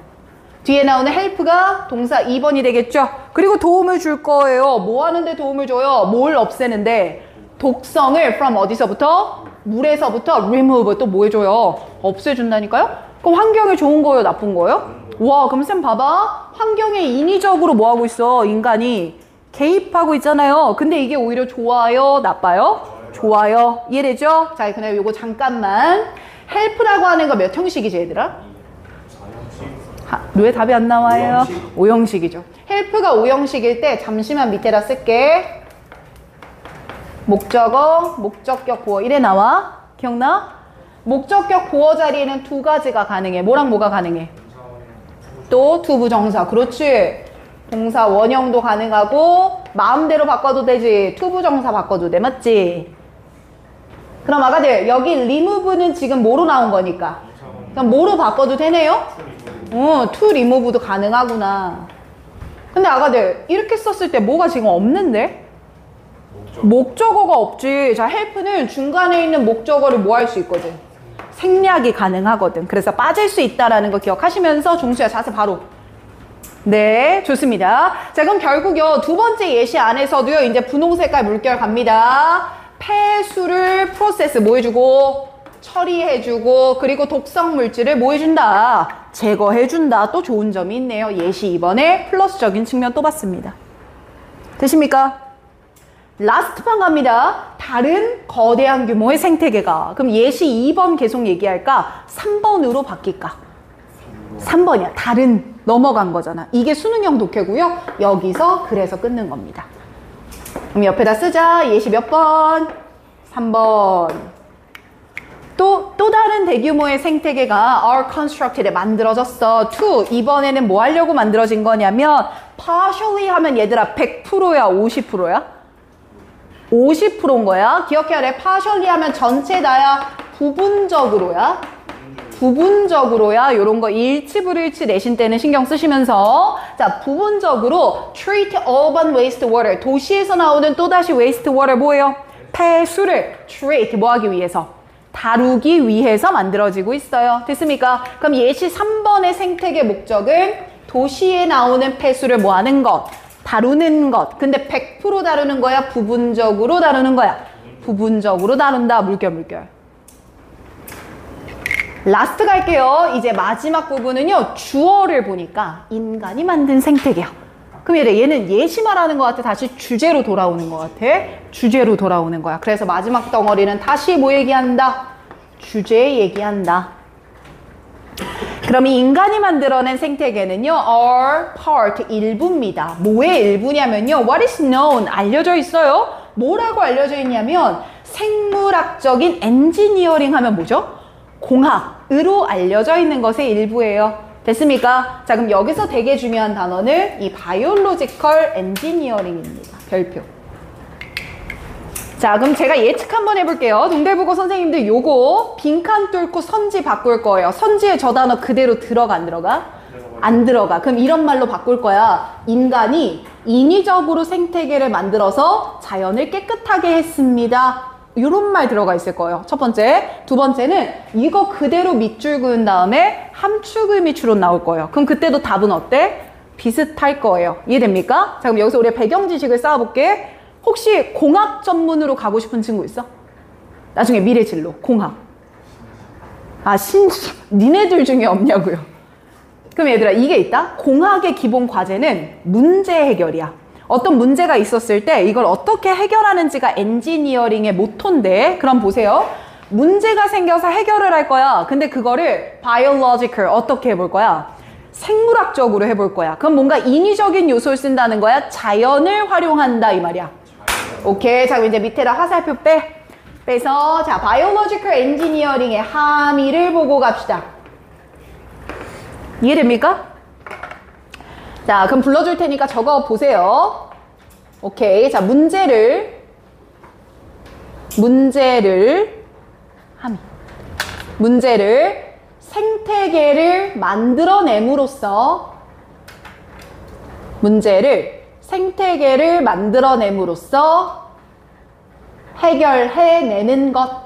S1: 뒤에 나오는 help가 동사 2번이 되겠죠? 그리고 도움을 줄 거예요. 뭐 하는데 도움을 줘요? 뭘 없애는데? 독성을 from 어디서부터? 물에서부터 remove. 또 뭐 해줘요? 없애준다니까요? 그럼 환경에 좋은 거예요? 나쁜 거예요? 와, 그럼 쌤 봐봐. 환경에 인위적으로 뭐 하고 있어? 인간이 개입하고 있잖아요. 근데 이게 오히려 좋아요? 나빠요? 좋아요. 이해되죠? 자, 그냥 요거 잠깐만. help라고 하는 거 몇 형식이지, 얘들아? 왜 답이 안 나와요? 5형식이죠. help가 5형식일 때 잠시만 밑에다 쓸게. 목적어, 목적격, 보어. 이래 나와. 기억나? 목적격 보어 자리에는 두 가지가 가능해. 뭐랑 뭐가 가능해? 또 투부정사. 그렇지. 동사 원형도 가능하고 마음대로 바꿔도 되지. 투부정사 바꿔도 돼. 맞지? 그럼 아가들 여기 remove는 지금 뭐로 나온 거니까 그럼 뭐로 바꿔도 되네요? to remove도 가능하구나. 근데 아가들 이렇게 썼을 때 뭐가 지금 없는데? 목적어가 없지. 자, help는 중간에 있는 목적어를 뭐 할 수 있거든? 생략이 가능하거든. 그래서 빠질 수 있다라는 거 기억하시면서 종수야 자세 바로. 네, 좋습니다. 자, 그럼 결국요 두 번째 예시 안에서도요 이제 분홍 색깔 물결 갑니다. 폐수를 프로세스 뭐 해주고 처리해주고 그리고 독성 물질을 뭐 해준다? 제거해준다. 또 좋은 점이 있네요. 예시 2번에 플러스적인 측면 또 봤습니다. 되십니까? 라스트 판 갑니다. 다른 거대한 규모의 생태계가. 그럼 예시 2번 계속 얘기할까? 3번으로 바뀔까? 3번이야. 다른 넘어간 거잖아. 이게 수능형 독해고요. 여기서 그래서 끊는 겁니다. 그럼 옆에다 쓰자. 예시 몇 번? 3번. 또 다른 대규모의 생태계가 are constructed 만들어졌어. to 이번에는 뭐 하려고 만들어진 거냐면 partially 하면 얘들아 100%야 50%야? 50%인 거야. 기억해야 돼. partially 하면 전체다야 부분적으로야. 부분적으로야. 요런 거 일치불일치 내신 때는 신경 쓰시면서 자 부분적으로 treat urban wastewater 도시에서 나오는 또다시 wastewater 뭐예요? 폐수를 treat 뭐 하기 위해서? 다루기 위해서 만들어지고 있어요. 됐습니까? 그럼 예시 3번의 생태계 목적은 도시에 나오는 폐수를 뭐 하는 것? 다루는 것. 근데 100% 다루는 거야? 부분적으로 다루는 거야? 부분적으로 다룬다. 물결. 라스트 갈게요. 이제 마지막 부분은요. 주어를 보니까 인간이 만든 생태계야. 그럼 얘는 예시 말하는 것 같아? 다시 주제로 돌아오는 것 같아? 주제로 돌아오는 거야. 그래서 마지막 덩어리는 다시 뭐 얘기한다? 주제 얘기한다. 그럼 이 인간이 만들어낸 생태계는요. are part 일부입니다. 뭐의 일부냐면요. what is known 알려져 있어요. 뭐라고 알려져 있냐면 생물학적인 엔지니어링 하면 뭐죠? 공학으로 알려져 있는 것의 일부예요. 됐습니까? 자, 그럼 여기서 되게 중요한 단어는 이 바이올로지컬 엔지니어링입니다. 별표. 자, 그럼 제가 예측 한번 해볼게요. 동대국어 선생님들 요거 빈칸 뚫고 선지 바꿀 거예요. 선지에 저 단어 그대로 들어가 안 들어가? 안 들어가. 그럼 이런 말로 바꿀 거야. 인간이 인위적으로 생태계를 만들어서 자연을 깨끗하게 했습니다. 이런 말 들어가 있을 거예요. 첫 번째. 두 번째는 이거 그대로 밑줄 그은 다음에 함축의미 추론 나올 거예요. 그럼 그때도 답은 어때? 비슷할 거예요. 이해됩니까? 자, 그럼 여기서 우리 배경 지식을 쌓아볼게. 혹시 공학 전문으로 가고 싶은 친구 있어? 나중에 미래 진로 공학. 아, 니네들 중에 없냐고요? 그럼 얘들아 이게 있다? 공학의 기본 과제는 문제 해결이야. 어떤 문제가 있었을 때 이걸 어떻게 해결하는지가 엔지니어링의 모토인데 그럼 보세요. 문제가 생겨서 해결을 할 거야. 근데 그거를 biological 어떻게 해볼 거야? 생물학적으로 해볼 거야. 그럼 뭔가 인위적인 요소를 쓴다는 거야. 자연을 활용한다 이 말이야. 오케이. 자, 그럼 이제 밑에다 화살표 빼서 자 biological engineering의 함의를 보고 갑시다. 이해됩니까? 자, 그럼 불러줄 테니까 적어 보세요. 오케이. 자, 문제를 함의. 문제를 생태계를 만들어냄으로써 해결해내는 것.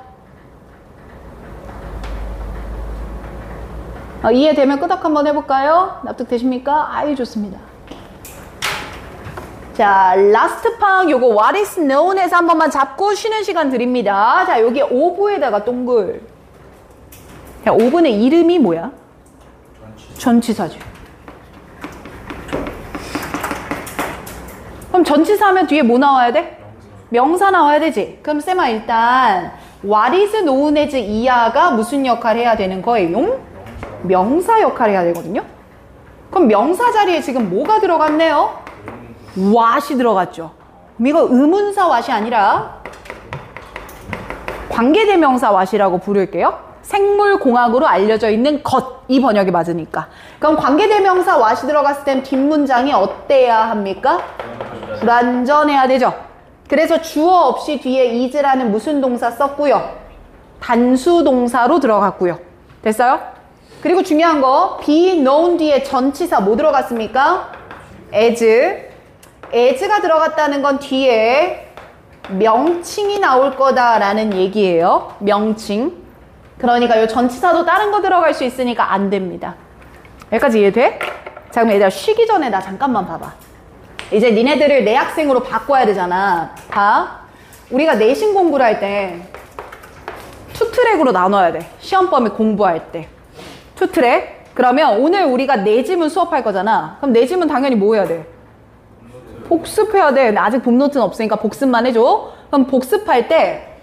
S1: 이해되면 끄덕 한번 해볼까요? 납득되십니까? 아유, 좋습니다. 자, 라스트 팡 요거 what is known에서 한 번만 잡고 쉬는 시간 드립니다. 자, 여기 오브에다가 동글. 자, 오브의 이름이 뭐야? 전치사죠. 그럼 전치사 하면 뒤에 뭐 나와야 돼? 명사 나와야 되지. 그럼 쌤아 일단 what is known as 이하가 무슨 역할을 해야 되는 거예요? 명사 역할을 해야 되거든요. 그럼 명사 자리에 지금 뭐가 들어갔네요? what이 들어갔죠. 그럼 이거 의문사 what이 아니라 관계대명사 what이라고 부를게요. 생물공학으로 알려져 있는 것. 이 번역이 맞으니까. 그럼 관계대명사 what이 들어갔을 땐 뒷문장이 어때야 합니까? 불완전해야 되죠. 그래서 주어 없이 뒤에 is라는 무슨 동사 썼고요. 단수 동사로 들어갔고요. 됐어요? 그리고 중요한 거 be known 뒤에 전치사 뭐 들어갔습니까? as가 들어갔다는 건 뒤에 명칭이 나올 거다라는 얘기예요. 명칭. 그러니까 이 전치사도 다른 거 들어갈 수 있으니까 안 됩니다. 여기까지 이해돼? 자, 그럼 얘들아 쉬기 전에 나 잠깐만 봐봐. 이제 니네들을 내 학생으로 바꿔야 되잖아. 봐. 우리가 내신 공부를 할 때 투트랙으로 나눠야 돼. 시험 범위 공부할 때. 투트랙. 그러면 오늘 우리가 내지문 수업할 거잖아. 그럼 내지문 당연히 뭐 해야 돼? 복습해야 돼. 근데 아직 봄노트는 없으니까 복습만 해줘. 그럼 복습할 때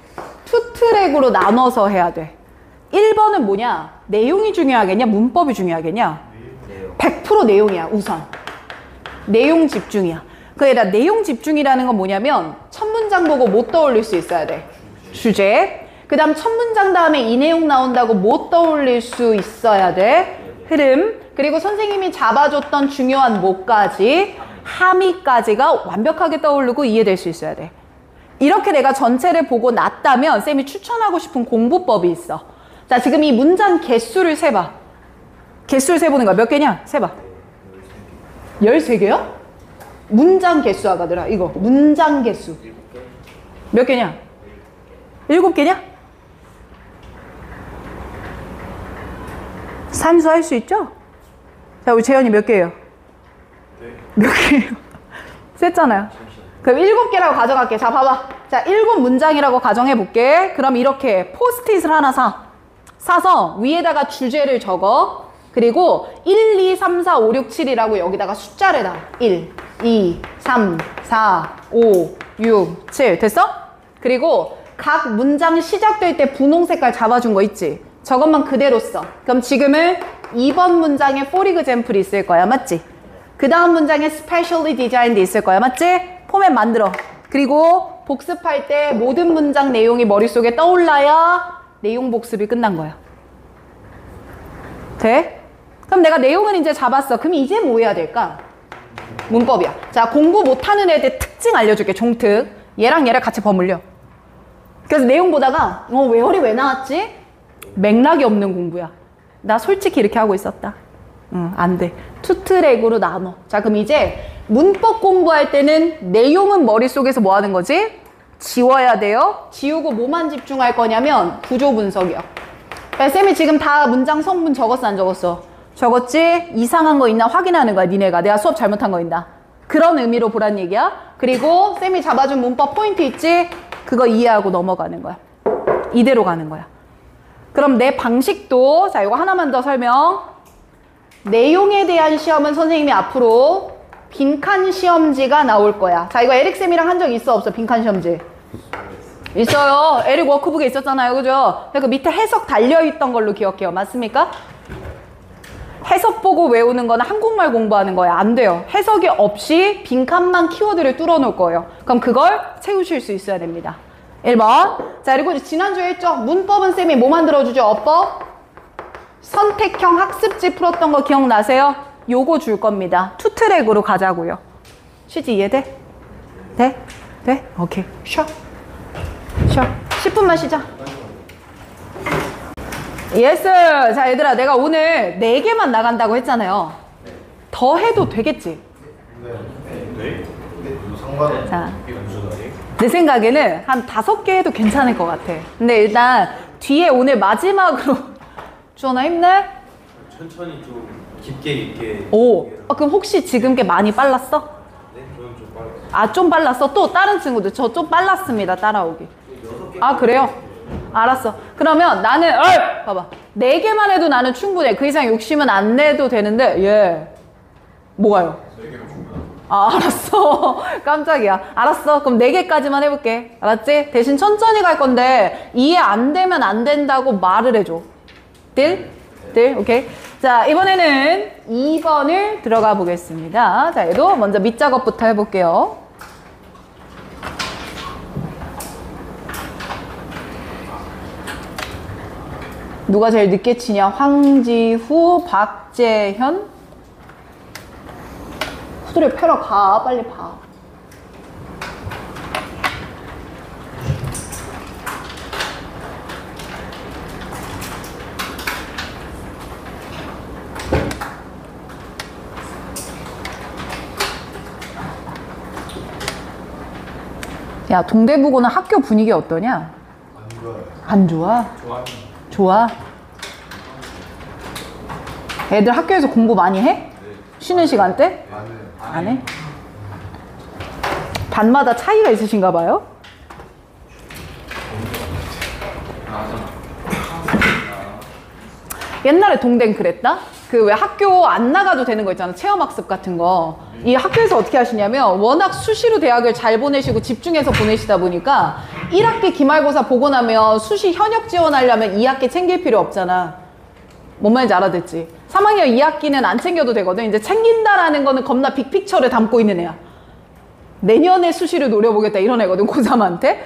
S1: 투트랙으로 나눠서 해야 돼. 1번은 뭐냐? 내용이 중요하겠냐? 문법이 중요하겠냐? 100% 내용이야, 우선. 내용 집중이야. 그러니까 내용 집중이라는 건 뭐냐면 첫 문장 보고 못 떠올릴 수 있어야 돼. 주제. 그 다음 첫 문장 다음에 이 내용 나온다고 못 떠올릴 수 있어야 돼. 흐름. 그리고 선생님이 잡아줬던 중요한 뭐까지, 함의까지가 완벽하게 떠오르고 이해될 수 있어야 돼. 이렇게 내가 전체를 보고 났다면 쌤이 추천하고 싶은 공부법이 있어. 자, 지금 이 문장 개수를 세봐. 개수를 세보는 거야. 몇 개냐? 세봐. 13개야? 문장 개수 아가들아. 이거 문장 개수 몇 개냐? 7개냐? 산수할 수 있죠? 자, 우리 재현이 몇 개예요? 몇 개예요? 셌잖아요. 그럼 7개라고 가져갈게. 자, 봐봐. 자, 7문장이라고 가정해볼게. 그럼 이렇게 포스트잇을 하나 사서 위에다가 주제를 적어. 그리고 1, 2, 3, 4, 5, 6, 7이라고 여기다가 숫자를 놔. 1, 2, 3, 4, 5, 6, 7. 됐어? 그리고 각 문장 시작될 때 분홍 색깔 잡아준 거 있지? 저것만 그대로 써. 그럼 지금은 2번 문장에 for example이 있을 거야. 맞지? 그 다음 문장에 specially designed 있을 거야. 맞지? 포맷 만들어. 그리고 복습할 때 모든 문장 내용이 머릿속에 떠올라야 내용 복습이 끝난 거야. 돼? 그럼 내가 내용은 이제 잡았어. 그럼 이제 뭐 해야 될까? 문법이야. 자, 공부 못하는 애들 특징 알려줄게. 종특. 얘랑 얘를 같이 버물려. 그래서 내용 보다가 외월이 왜 나왔지? 맥락이 없는 공부야. 나 솔직히 이렇게 하고 있었다. 안 돼. 투트랙으로 나눠. 자, 그럼 이제 문법 공부할 때는 내용은 머릿속에서 뭐 하는 거지? 지워야 돼요. 지우고 뭐만 집중할 거냐면 구조 분석이요. 야, 쌤이 지금 다 문장 성분 적었어, 안 적었어? 적었지? 이상한 거 있나 확인하는 거야, 니네가. 내가 수업 잘못한 거 있나? 그런 의미로 보란 얘기야. 그리고 쌤이 잡아준 문법 포인트 있지? 그거 이해하고 넘어가는 거야. 이대로 가는 거야. 그럼 내 방식도, 자, 이거 하나만 더 설명. 내용에 대한 시험은 선생님이 앞으로 빈칸 시험지가 나올 거야. 자, 이거 에릭쌤이랑 한 적 있어, 없어? 빈칸 시험지. 있어요. 에릭 워크북에 있었잖아요. 그죠? 그 밑에 해석 달려있던 걸로 기억해요. 맞습니까? 해석 보고 외우는 거는 한국말 공부하는 거예요. 안 돼요. 해석이 없이 빈칸만 키워드를 뚫어놓을 거예요. 그럼 그걸 채우실 수 있어야 됩니다. 1번. 자, 그리고 지난주에 했죠? 문법은 쌤이 뭐 만들어주죠? 어법? 선택형 학습지 풀었던 거 기억나세요? 요거 줄 겁니다. 투트랙으로 가자고요. 쉬지 이해돼? 돼? 돼? 오케이. 쉬어. 10분만 쉬자. 예스. 자, 얘들아, 내가 오늘 4개만 나간다고 했잖아요. 더 해도 되겠지? 자, 내 생각에는 한 5개 해도 괜찮을 것 같아. 근데 일단 뒤에 오늘 마지막으로 주원아 힘내?
S3: 천천히 좀 깊게 있게.
S1: 오. 그럼 혹시 지금 게 많이 빨랐어?
S3: 네, 저는 좀 빨랐어요.
S1: 아, 좀 빨랐어? 또 다른 친구들 저 좀 빨랐습니다. 따라오기. 아, 그래요? 알았어. 그러면 나는 봐봐. 4개만 해도 나는 충분해. 그 이상 욕심은 안 내도 되는데 얘 뭐가요? 아, 알았어. 깜짝이야. 알았어. 그럼 4개까지만 해볼게. 알았지? 대신 천천히 갈 건데 이해 안 되면 안 된다고 말을 해줘. 딜? 딜? 오케이. 자, 이번에는 2번을 들어가 보겠습니다. 자, 얘도 먼저 밑작업부터 해볼게요. 누가 제일 늦게 치냐? 황지후, 박재현. 후드를 패러 가. 빨리 봐. 야, 동대부고는 학교 분위기 어떠냐?
S3: 안 좋아요.
S1: 안 좋아? 좋아? 애들 학교에서 공부 많이 해? 쉬는 시간 때? 안 해? 반마다 차이가 있으신가 봐요? 옛날에 동댕 그랬다? 그 왜 학교 안 나가도 되는 거 있잖아. 체험학습 같은 거. 이 학교에서 어떻게 하시냐면 워낙 수시로 대학을 잘 보내시고 집중해서 보내시다 보니까 1학기 기말고사 보고 나면 수시 현역 지원하려면 2학기 챙길 필요 없잖아. 뭔 말인지 알아듣지? 3학년 2학기는 안 챙겨도 되거든. 이제 챙긴다라는 거는 겁나 빅픽처를 담고 있는 애야. 내년에 수시를 노려보겠다 이런 애거든, 고3한테.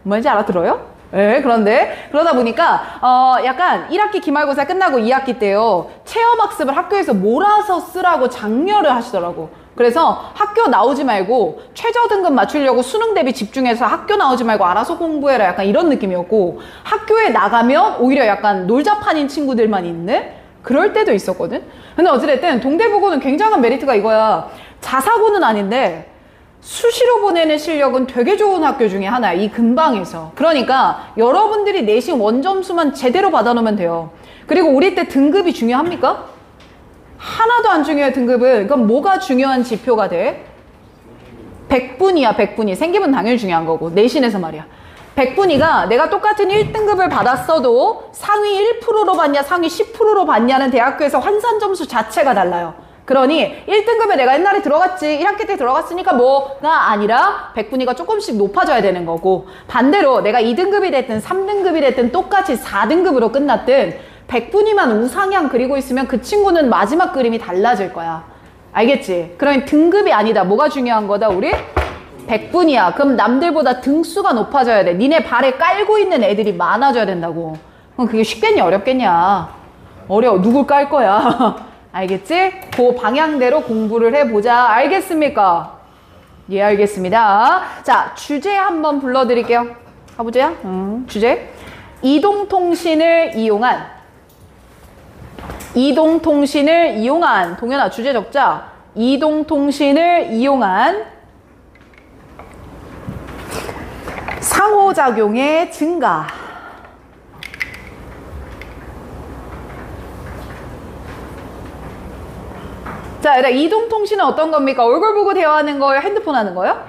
S1: 뭔 말인지 알아들어요? 네, 그런데 그러다 보니까 약간 1학기 기말고사 끝나고 2학기 때요, 체험학습을 학교에서 몰아서 쓰라고 장려를 하시더라고. 그래서 학교 나오지 말고 최저 등급 맞추려고 수능 대비 집중해서 학교 나오지 말고 알아서 공부해라, 약간 이런 느낌이었고, 학교에 나가면 오히려 약간 놀자판인 친구들만 있는 그럴 때도 있었거든. 근데 어찌됐든 동대부고는 굉장한 메리트가 이거야. 자사고는 아닌데 수시로 보내는 실력은 되게 좋은 학교 중에 하나야, 이 근방에서. 그러니까 여러분들이 내신 원점수만 제대로 받아놓으면 돼요. 그리고 우리 때 등급이 중요합니까? 하나도 안 중요해, 등급은. 그럼 뭐가 중요한 지표가 돼? 100분위야, 100분위. 생기면 당연히 중요한 거고, 내신에서 말이야. 100분위가 내가 똑같은 1등급을 받았어도 상위 1%로 받냐, 상위 10%로 받냐는 대학교에서 환산 점수 자체가 달라요. 그러니 1등급에 내가 옛날에 들어갔지, 1학기 때 들어갔으니까 뭐가 아니라 100분위가 조금씩 높아져야 되는 거고, 반대로 내가 2등급이 됐든 3등급이 됐든 똑같이 4등급으로 끝났든 100분위만 우상향 그리고 있으면 그 친구는 마지막 그림이 달라질 거야. 알겠지? 그러니 등급이 아니다. 뭐가 중요한 거다, 우리? 100분위야. 그럼 남들보다 등수가 높아져야 돼. 니네 발에 깔고 있는 애들이 많아져야 된다고. 그럼 그게 쉽겠냐, 어렵겠냐? 어려워. 누굴 깔 거야? 알겠지? 그 방향대로 공부를 해보자. 알겠습니까? 예, 알겠습니다. 자, 주제 한번 불러드릴게요. 가보자. 주제. 이동통신을 이용한, 동현아, 주제 적자. 이동통신을 이용한 상호작용의 증가. 자, 일단 이동통신은 어떤 겁니까? 얼굴 보고 대화하는 거예요? 핸드폰 하는 거예요?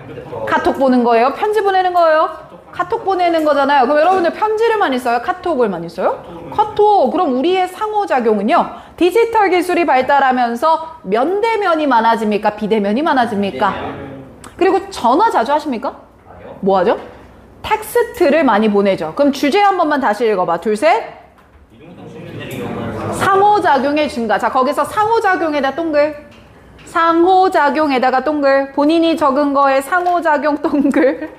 S1: 카톡 보는 거예요? 편지 보내는 거예요? 카톡 보내는 거잖아요. 그럼 여러분들 편지를 많이 써요? 카톡을 많이 써요? 카톡. 그럼 우리의 상호작용은요, 디지털 기술이 발달하면서 면대면이 많아집니까? 비대면이 많아집니까? 그리고 전화 자주 하십니까? 뭐 하죠? 텍스트를 많이 보내죠. 그럼 주제 한 번만 다시 읽어봐. 둘, 셋. 상호작용의 증가. 자, 거기서 상호작용에다 동글. 상호작용에다가 동글. 본인이 적은 거에 상호작용 동글.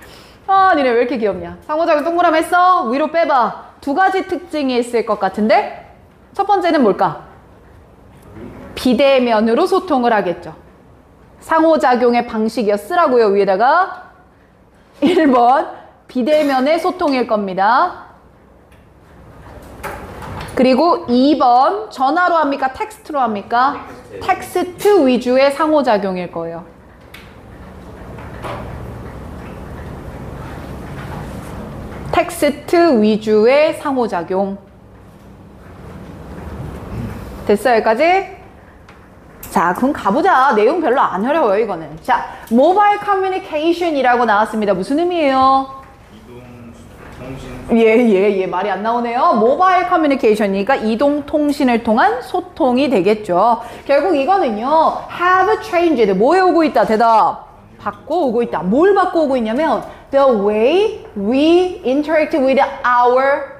S1: 아, 니네 왜 이렇게 귀엽냐? 상호작용 동그라미 했어? 위로 빼봐. 두 가지 특징이 있을 것 같은데, 첫 번째는 뭘까? 비대면으로 소통을 하겠죠. 상호작용의 방식이요. 쓰라고요, 위에다가. 1번 비대면의 소통일 겁니다. 그리고 2번 전화로 합니까? 텍스트로 합니까? 텍스트 위주의 상호작용일 거예요. 텍스트 위주의 상호작용. 됐어요, 여기까지? 자, 그럼 가보자. 내용 별로 안 어려워요, 이거는. 자, 모바일 커뮤니케이션이라고 나왔습니다. 무슨 의미예요? 예, 말이 안 나오네요. 모바일 커뮤니케이션이니까 이동통신을 통한 소통이 되겠죠. 결국 이거는요, have changed. 뭐에 오고 있다? 대답. 바꿔 오고 있다. 뭘 바꿔 오고 있냐면, the way we interact with our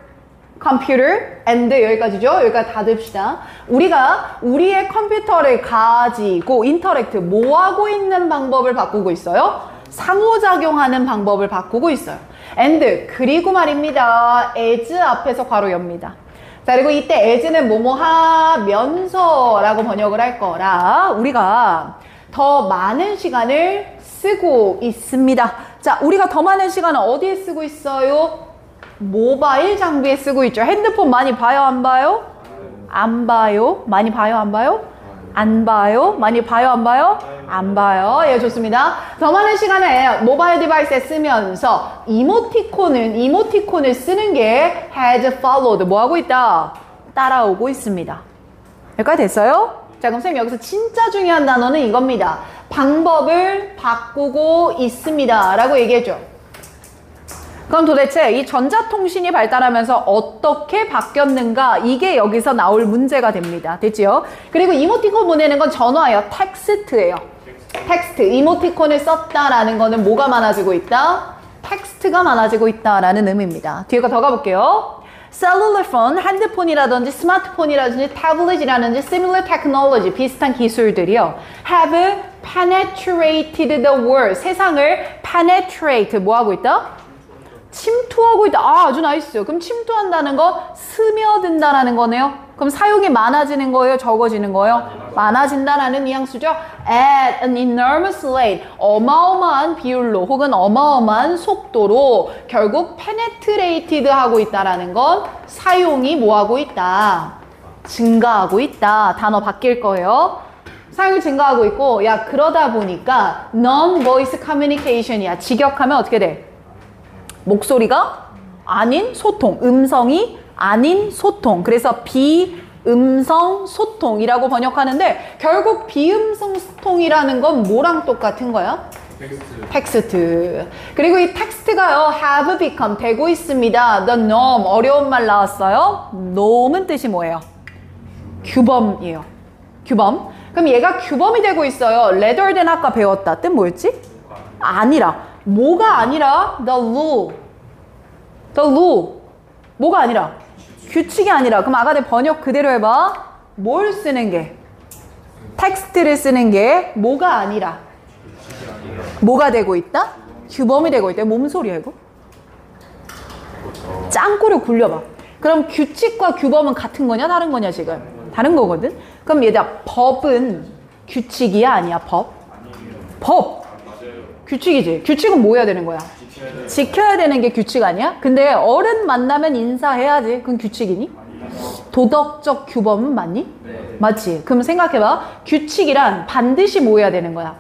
S1: computer and 여기까지죠. 여기까지 다 듭시다. 우리가 우리의 컴퓨터를 가지고 인터랙트, 뭐하고 있는 방법을 바꾸고 있어요? 상호작용하는 방법을 바꾸고 있어요. and 그리고 말입니다. as 앞에서 괄호 엽니다. 자, 그리고 이때 as는 뭐뭐 하면서라고 번역을 할 거라 우리가 더 많은 시간을 쓰고 있습니다. 자, 우리가 더 많은 시간을 어디에 쓰고 있어요? 모바일 장비에 쓰고 있죠. 핸드폰 많이 봐요, 안 봐요? 안 봐요. 많이 봐요, 안 봐요? 안 봐요. 많이 봐요, 안 봐요? 안 봐요. 예, 좋습니다. 더 많은 시간을 모바일 디바이스에 쓰면서 이모티콘을 쓰는 게 has followed. 뭐 하고 있다? 따라오고 있습니다. 여기까지 됐어요? 자, 그럼 선생님 여기서 진짜 중요한 단어는 이겁니다. 방법을 바꾸고 있습니다. 라고 얘기해줘. 그럼 도대체 이 전자통신이 발달하면서 어떻게 바뀌었는가? 이게 여기서 나올 문제가 됩니다. 됐지요? 그리고 이모티콘 보내는 건 전화예요. 텍스트예요. 텍스트. 이모티콘을 썼다라는 거는 뭐가 많아지고 있다? 텍스트가 많아지고 있다라는 의미입니다. 뒤에 거 더 가볼게요. 셀룰러 폰, 핸드폰이라든지 스마트폰이라든지 태블릿이라든지 similar technology, 비슷한 기술들이요. have penetrated the world. 세상을 penetrate, 뭐 하고 있다? 침투하고 있다. 아, 아주 나이스. 그럼 침투한다는 거 스며든다라는 거네요. 그럼 사용이 많아지는 거예요? 적어지는 거예요? 많아진다라는 뉘앙스죠. At an enormous rate. 어마어마한 비율로 혹은 어마어마한 속도로 결국 penetrated 하고 있다라는 건 사용이 뭐 하고 있다? 증가하고 있다. 단어 바뀔 거예요. 사용이 증가하고 있고, 야, 그러다 보니까 non-voice communication이야. 직역하면 어떻게 돼? 목소리가 아닌 소통, 음성이 아닌 소통. 그래서 비음성 소통이라고 번역하는데 결국 비음성 소통이라는 건 뭐랑 똑같은 거야? 텍스트. 그리고 이 텍스트가요, have become, 되고 있습니다. The norm, 어려운 말 나왔어요. norm은 뜻이 뭐예요? 규범이에요. 규범. 그럼 얘가 규범이 되고 있어요. rather than 아까 배웠다. 뜻 뭐였지? 아니라. 뭐가 아니라 the rule. the rule. 뭐가 아니라? 규칙이 아니라. 그럼 아까 내 번역 그대로 해봐. 뭘 쓰는 게? 텍스트를 쓰는 게 뭐가 아니라? 뭐가 되고 있다? 규범이 되고 있다. 뭔 소리야 이거? 짱구를 굴려봐. 그럼 규칙과 규범은 같은 거냐 다른 거냐 지금? 다른 거거든? 그럼 얘들아, 법은 규칙이야 아니야 법? 법! 규칙이지. 규칙은 뭐 해야 되는 거야? 지켜야 되는 게 규칙 아니야? 근데 어른 만나면 인사해야지. 그건 규칙이니? 도덕적 규범은 맞니? 맞지? 그럼 생각해봐. 규칙이란 반드시 뭐 해야 되는 거야?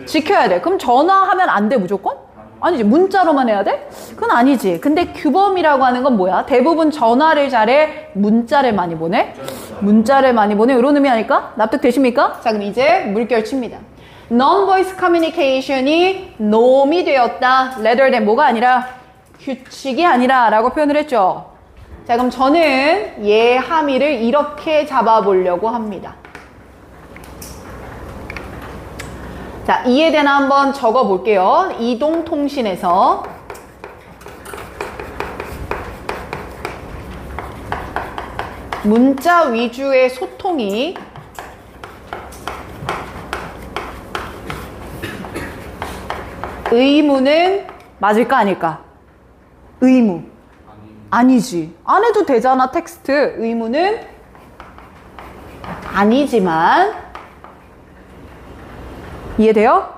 S1: 지켜야 돼. 그럼 전화하면 안 돼 무조건? 아니지. 문자로만 해야 돼? 그건 아니지. 근데 규범이라고 하는 건 뭐야? 대부분 전화를 잘해? 문자를 많이 보내? 문자를 많이 보내? 이런 의미 아닐까? 납득되십니까? 자, 그럼 이제 물결 칩니다. Non-voice communication이 norm이 되었다. rather than 뭐가 아니라? 규칙이 아니라 라고 표현을 했죠. 자, 그럼 저는 얘 함의를 이렇게 잡아보려고 합니다. 자, 이해되나 한번 적어볼게요. 이동통신에서 문자 위주의 소통이 의무는 맞을까 아닐까? 의무. 아니지. 안 해도 되잖아, 텍스트. 의무는 아니지만 이해돼요?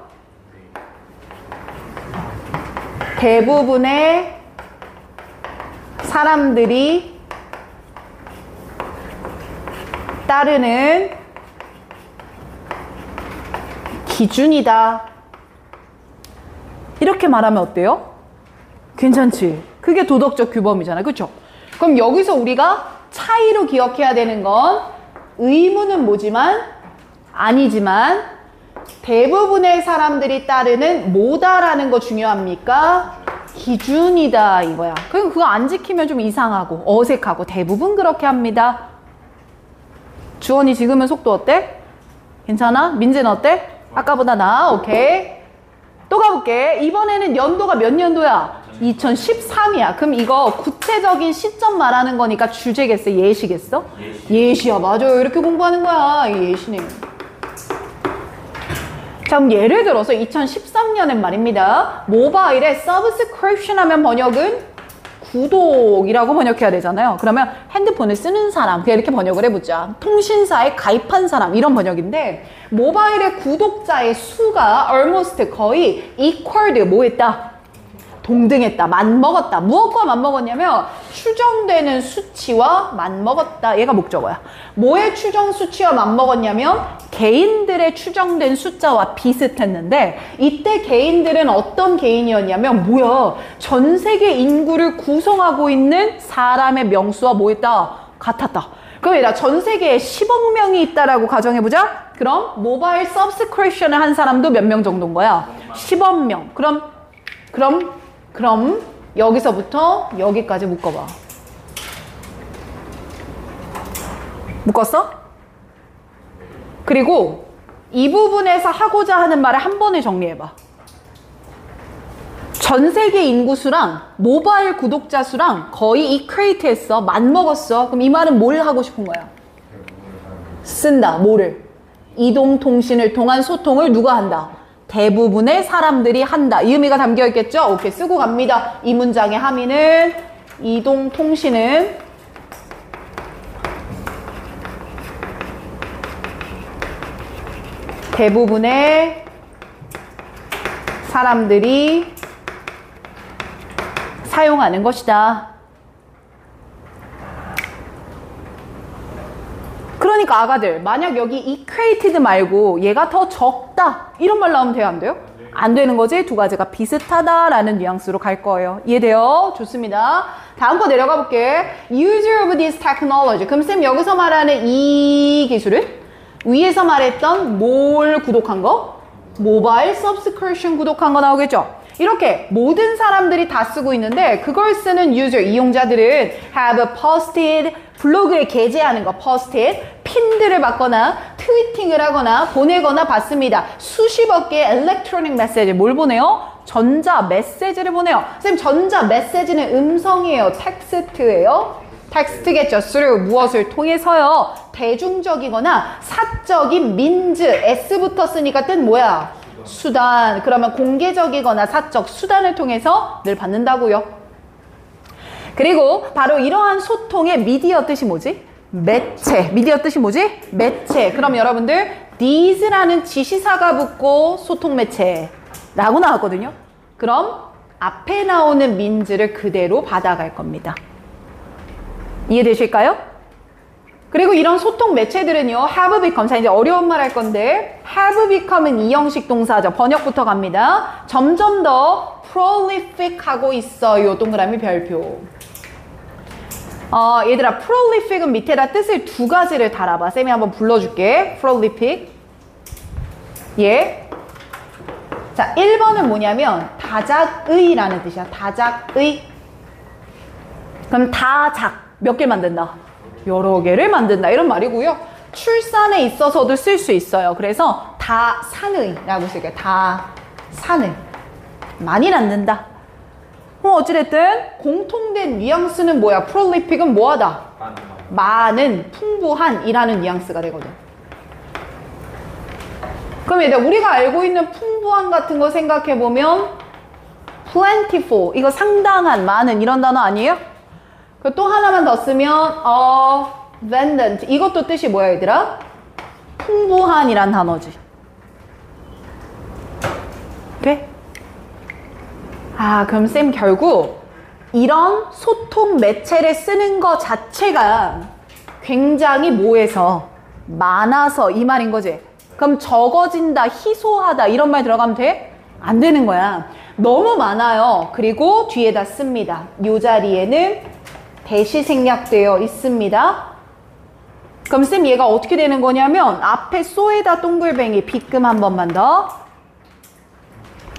S1: 대부분의 사람들이 따르는 기준이다. 이렇게 말하면 어때요? 괜찮지? 그게 도덕적 규범이잖아. 그쵸? 그럼 여기서 우리가 차이로 기억해야 되는 건 의무는 뭐지만 아니지만 대부분의 사람들이 따르는 뭐다라는 거 중요합니까? 기준이다 이거야. 그리고 그거 안 지키면 좀 이상하고 어색하고 대부분 그렇게 합니다. 주원이 지금은 속도 어때? 괜찮아? 민재는 어때? 아까보다 나아? 오케이. 또 가볼게. 이번에는 연도가 몇 년도야? 2013이야. 그럼 이거 구체적인 시점 말하는 거니까 주제겠어? 예시겠어? 예시야. 맞아요. 이렇게 공부하는 거야. 이 예시네. 자, 그럼 예를 들어서 2013년엔 말입니다. 모바일에 subscription 하면 번역은 구독이라고 번역해야 되잖아요. 그러면 핸드폰을 쓰는 사람, 그냥 이렇게 번역을 해보자. 통신사에 가입한 사람, 이런 번역인데, 모바일의 구독자의 수가 almost 거의 equaled 뭐 했다? 동등했다, 맞먹었다. 무엇과 맞먹었냐면 추정되는 수치와 맞먹었다. 얘가 목적어야. 뭐의 추정 수치와 맞먹었냐면 개인들의 추정된 숫자와 비슷했는데, 이때 개인들은 어떤 개인이었냐면 뭐야? 전 세계 인구를 구성하고 있는 사람의 명수와 뭐 했다? 같았다. 그럼 얘들아, 전 세계에 10억 명이 있다라고 가정해보자. 그럼 모바일 서브스크립션을 한 사람도 몇 명 정도인 거야? 10억 명. 그럼 여기서부터 여기까지 묶어봐. 묶었어? 그리고 이 부분에서 하고자 하는 말을 한 번에 정리해봐. 전 세계 인구 수랑 모바일 구독자 수랑 거의 이퀄리티 했어. 맞먹었어. 그럼 이 말은 뭘 하고 싶은 거야? 쓴다. 뭐를? 이동통신을 통한 소통을 누가 한다? 대부분의 사람들이 한다. 이 의미가 담겨 있겠죠? 오케이, 쓰고 갑니다. 이 문장의 함의는 이동통신은 대부분의 사람들이 사용하는 것이다. 그러니까 아가들, 만약 여기 equated 말고 얘가 더 적다 이런 말 나오면 돼요, 안 돼요? 안 되는 거지. 두 가지가 비슷하다라는 뉘앙스로 갈 거예요. 이해돼요? 좋습니다. 다음 거 내려가 볼게. User of this technology. 그럼 쌤 여기서 말하는 이 기술은 위에서 말했던 뭘 구독한 거? 모바일 subscription 구독한 거 나오겠죠? 이렇게 모든 사람들이 다 쓰고 있는데, 그걸 쓰는 유저, 이용자들은 have posted, 블로그에 게재하는 거, posted, 핀들을 받거나 트위팅을 하거나 보내거나 받습니다. 수십억 개의 electronic message, 뭘 보내요? 전자 메시지를 보내요. 선생님, 전자 메시지는 음성이에요? 텍스트예요? 텍스트겠죠. through, 무엇을 통해서요? 대중적이거나 사적인 means, s부터 쓰니까 뜻 뭐야? 수단. 그러면 공개적이거나 사적 수단을 통해서 늘 받는다고요. 그리고 바로 이러한 소통의 미디어 뜻이 뭐지? 매체. 미디어 뜻이 뭐지? 매체. 그럼 여러분들 these라는 지시사가 붙고 소통 매체라고 나왔거든요. 그럼 앞에 나오는 means를 그대로 받아갈 겁니다. 이해되실까요? 그리고 이런 소통 매체들은요, have become, 자 이제 어려운 말 할 건데, have become은 이형식 동사죠. 번역부터 갑니다. 점점 더 prolific 하고 있어요. 동그라미 별표. 얘들아, prolific은 밑에다 뜻을 두 가지를 달아봐. 쌤이 한번 불러줄게. prolific. 예. 자, 1번은 뭐냐면 다작의라는 뜻이야. 다작의. 그럼 다작 몇 개 만든다? 여러 개를 만든다, 이런 말이고요. 출산에 있어서도 쓸 수 있어요. 그래서 다산의라고 쓸게요. 다산의. 많이 낳는다. 어찌됐든 공통된 뉘앙스는 뭐야? prolific은 뭐하다? 많은, 풍부한 이라는 뉘앙스가 되거든. 그럼 얘들아, 우리가 알고 있는 풍부한 같은 거 생각해보면 plentiful, 이거 상당한, 많은 이런 단어 아니에요? 또 하나만 더 쓰면 abundant, 이것도 뜻이 뭐야 얘들아? 풍부한이란 단어지. 그래? 그럼 쌤 결국 이런 소통 매체를 쓰는 거 자체가 굉장히 뭐해서 많아서 이 말인 거지. 그럼 적어진다, 희소하다 이런 말 들어가면 돼? 안 되는 거야. 너무 많아요. 그리고 뒤에다 씁니다. 이 자리에는 대시 생략되어 있습니다. 그럼 쌤 얘가 어떻게 되는 거냐면 앞에 쏘에다 동글뱅이 빗금 한 번만 더,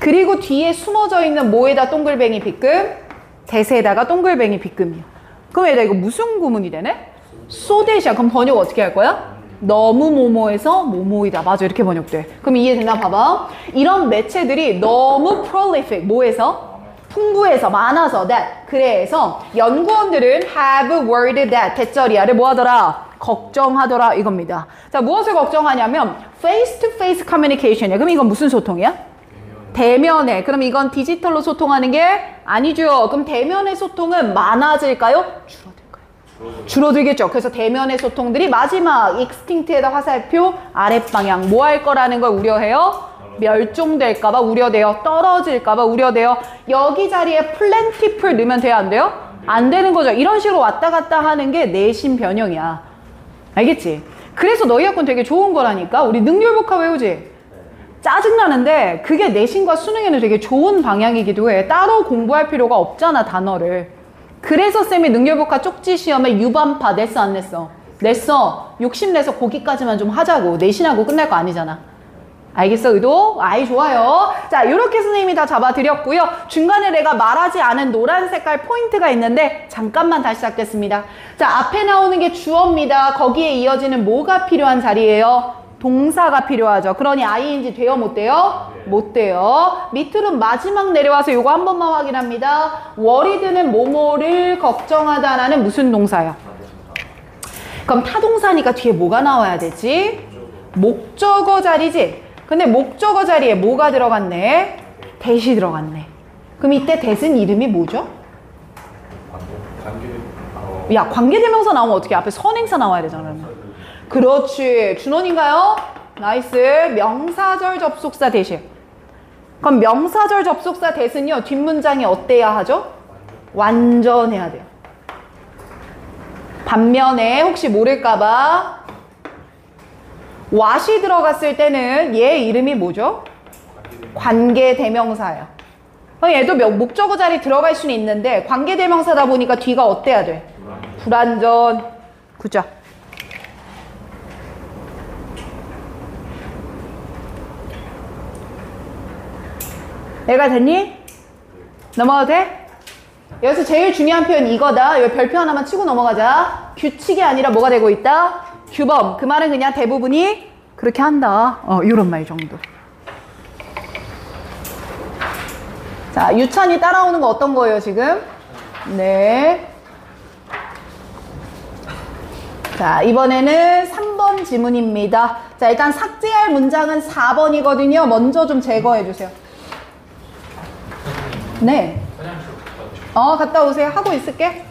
S1: 그리고 뒤에 숨어져 있는 뭐에다 동글뱅이 빗금, 대세에다가 동글뱅이 빗금이요. 그럼 얘들아, 이거 무슨 구문이 되네? 쏘대시야. 그럼 번역 어떻게 할 거야? 너무 뭐뭐해서 뭐뭐이다. 맞아, 이렇게 번역돼. 그럼 이해됐나 봐봐. 이런 매체들이 너무 prolific, 뭐해서? 풍부해서, 많아서, that. 그래서 연구원들은 have worried that, 대절이야를 뭐하더라? 걱정하더라, 이겁니다. 자, 무엇을 걱정하냐면 face to face communication이야. 그럼 이건 무슨 소통이야? 대면에. 그럼 이건 디지털로 소통하는 게 아니죠. 그럼 대면의 소통은 많아질까요? 줄어들까요? 줄어들겠죠. 그래서 대면의 소통들이 마지막 익스팅트에다 화살표 아랫방향 뭐 할 거라는 걸 우려해요? 멸종될까봐 우려돼요. 떨어질까봐 우려돼요. 여기 자리에 플랜티플 넣으면 돼요? 안 돼요? 안 되는 거죠. 이런 식으로 왔다 갔다 하는 게 내신 변형이야. 알겠지? 그래서 너희 학군 되게 좋은 거라니까. 우리 능률복합 외우지? 짜증나는데 그게 내신과 수능에는 되게 좋은 방향이기도 해. 따로 공부할 필요가 없잖아, 단어를. 그래서 쌤이 능률복합 쪽지 시험에 유반파 냈어, 안 냈어? 냈어. 욕심내서 거기까지만 좀 하자고. 내신하고 끝날 거 아니잖아. 알겠어, 의도? 아이, 좋아요. 자, 이렇게 선생님이 다 잡아드렸고요. 중간에 내가 말하지 않은 노란 색깔 포인트가 있는데 잠깐만 다시 잡겠습니다. 자, 앞에 나오는 게 주어입니다. 거기에 이어지는 뭐가 필요한 자리예요? 동사가 필요하죠. 그러니 ING 돼요, 못 돼요? 못 돼요. 밑으로 마지막 내려와서 이거 한 번만 확인합니다. worried는 뭐뭐를 걱정하다라는 무슨 동사예요? 그럼 타동사니까 뒤에 뭐가 나와야 되지? 목적어 자리지? 근데 목적어 자리에 뭐가 들어갔네? 대시 들어갔네. 그럼 이때 대신 이름이 뭐죠? 야, 관계대명사 나오면 어떻게 앞에 선행사 나와야 되잖아. 그러면. 그렇지. 준원인가요? 나이스. 명사절 접속사 대신. 그럼 명사절 접속사 대신요. 뒷문장이 어때야 하죠? 완전해야 돼요. 반면에 혹시 모를까봐 what이 들어갔을 때는 얘 이름이 뭐죠? 관계대명사예요. 얘도 목적어 자리 들어갈 수는 있는데 관계대명사다 보니까 뒤가 어때야 돼? 불완전. 그죠? 얘가 됐니? 넘어가도 돼? 여기서 제일 중요한 표현 이거다. 여기 별표 하나만 치고 넘어가자. 규칙이 아니라 뭐가 되고 있다? 규범. 그 말은 그냥 대부분이 그렇게 한다. 이런 말 정도. 자, 유찬이 따라오는 거 어떤 거예요, 지금? 네. 자, 이번에는 3번 지문입니다. 자, 일단 삭제할 문장은 4번이거든요. 먼저 좀 제거해 주세요. 네. 갔다 오세요. 하고 있을게.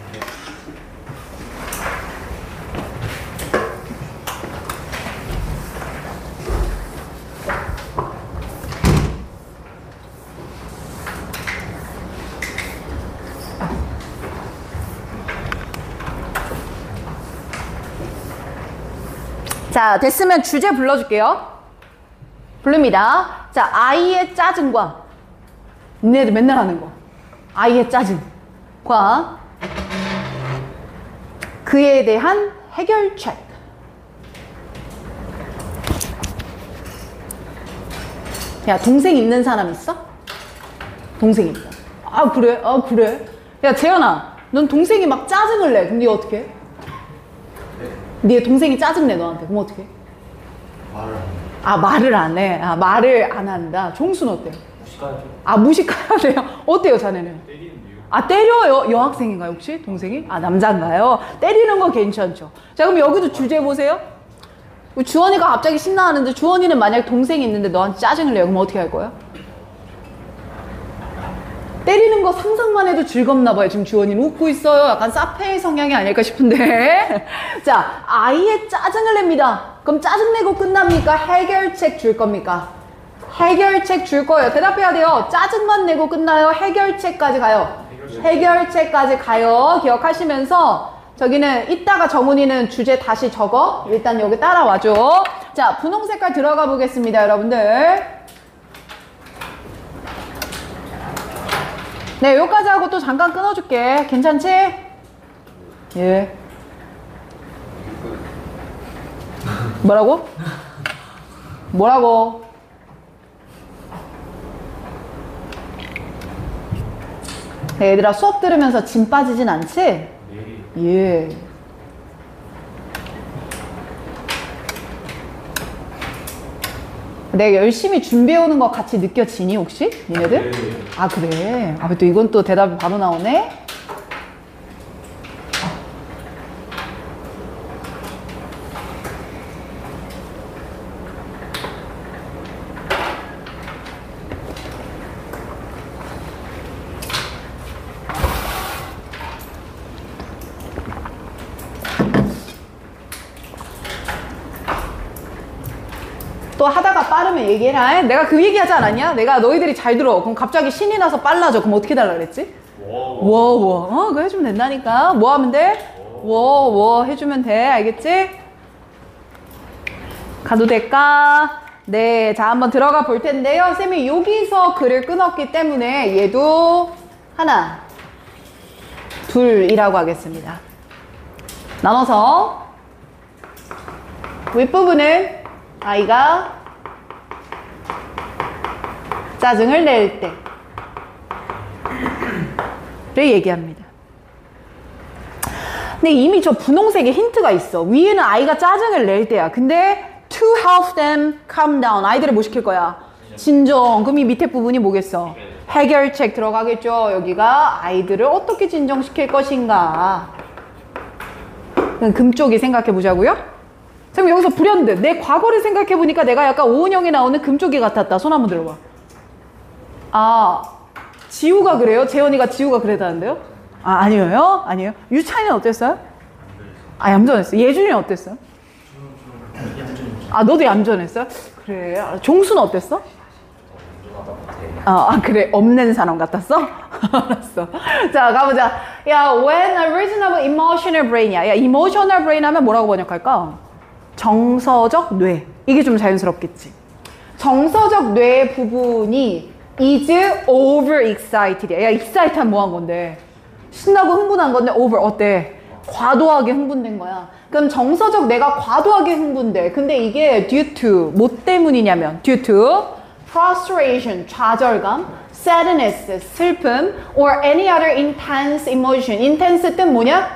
S1: 자, 됐으면 주제 불러줄게요. 부릅니다. 자, 아이의 짜증과 니네들 맨날 하는 거. 아이의 짜증과 그에 대한 해결책. 야, 동생 있는 사람 있어? 동생 있어. 아, 그래? 아, 그래? 야, 재현아, 넌 동생이 막 짜증을 내. 그럼 니 어떻게 해? 네 동생이 짜증내 너한테. 그럼 어떻게 해? 말을 안 해. 말을 안 한다. 종수는 어때요? 무식하죠. 무식해야 돼요. 어때요, 자네는? 때리는데요. 때려요? 여학생인가요, 혹시? 동생이? 남자인가요? 때리는 거 괜찮죠. 자, 그럼 여기도 주제 보세요. 주원이가 갑자기 신나하는데 주원이는 만약 동생이 있는데 너한테 짜증을 내요. 그럼 어떻게 할 거야? 때리는 거 상상만 해도 즐겁나 봐요. 지금 주원이는 웃고 있어요. 약간 사페의 성향이 아닐까 싶은데. 자, 아이의 짜증을 냅니다. 그럼 짜증내고 끝납니까? 해결책 줄 겁니까? 해결책 줄 거예요. 대답해야 돼요. 짜증만 내고 끝나요? 해결책까지 가요? 해결책까지 가요. 기억하시면서 저기는 이따가 정훈이는 주제 다시 적어. 일단 여기 따라와줘. 자, 분홍 색깔 들어가 보겠습니다, 여러분들. 네, 여기까지 하고 또 잠깐 끊어줄게. 괜찮지? 예. 뭐라고? 뭐라고? 네, 얘들아 수업 들으면서 진 빠지진 않지? 예. 내가 열심히 준비해오는 거 같이 느껴지니 혹시? 니네들?
S3: 네.
S1: 아, 그래. 또 이건 또 대답이 바로 나오네. 또 하다가 빠르면 얘기해라. 내가 그 얘기 하지 않았냐? 내가 너희들이 잘 들어. 그럼 갑자기 신이 나서 빨라져. 그럼 어떻게 달라 그랬지? 워. 그거 해주면 된다니까. 뭐 하면 돼? 워 해주면 돼. 알겠지? 가도 될까? 네. 자, 한번 들어가 볼 텐데요. 쌤이 여기서 글을 끊었기 때문에 얘도 하나, 둘이라고 하겠습니다. 나눠서 윗부분은 아이가 짜증을 낼 때를 얘기합니다. 근데 이미 저 분홍색에 힌트가 있어. 위에는 아이가 짜증을 낼 때야. 근데 to help them calm down. 아이들을 뭐 시킬 거야? 진정. 그럼 이 밑에 부분이 뭐겠어? 해결책 들어가겠죠. 여기가 아이들을 어떻게 진정시킬 것인가. 금 쪽이 생각해 보자고요. 그럼 여기서 불현듯 내 과거를 생각해 보니까 내가 약간 오은영이 나오는 금쪽이 같았다. 손 한번 들어봐. 아, 지우가 그래요? 재현이가 지우가 그랬다는데요? 아, 아니에요? 아니에요? 유찬이는 어땠어요? 아, 얌전했어. 예준이는 어땠어요? 아, 너도 얌전했어요? 그래. 종수는 어땠어? 그래. 없는 사람 같았어? 알았어. 자, 가보자. 야, when a reasonable emotional brain이야. 야, emotional brain 하면 뭐라고 번역할까? 정서적 뇌. 이게 좀 자연스럽겠지. 정서적 뇌 부분이 is overexcited이야. 야, excite한 뭐 한 건데? 신나고 흥분한 건데 over 어때? 과도하게 흥분된 거야. 그럼 정서적 뇌가 과도하게 흥분돼. 근데 이게 due to 뭐 때문이냐면 due to frustration, 좌절감, sadness, 슬픔, or any other intense emotion. intense 뜻 뭐냐?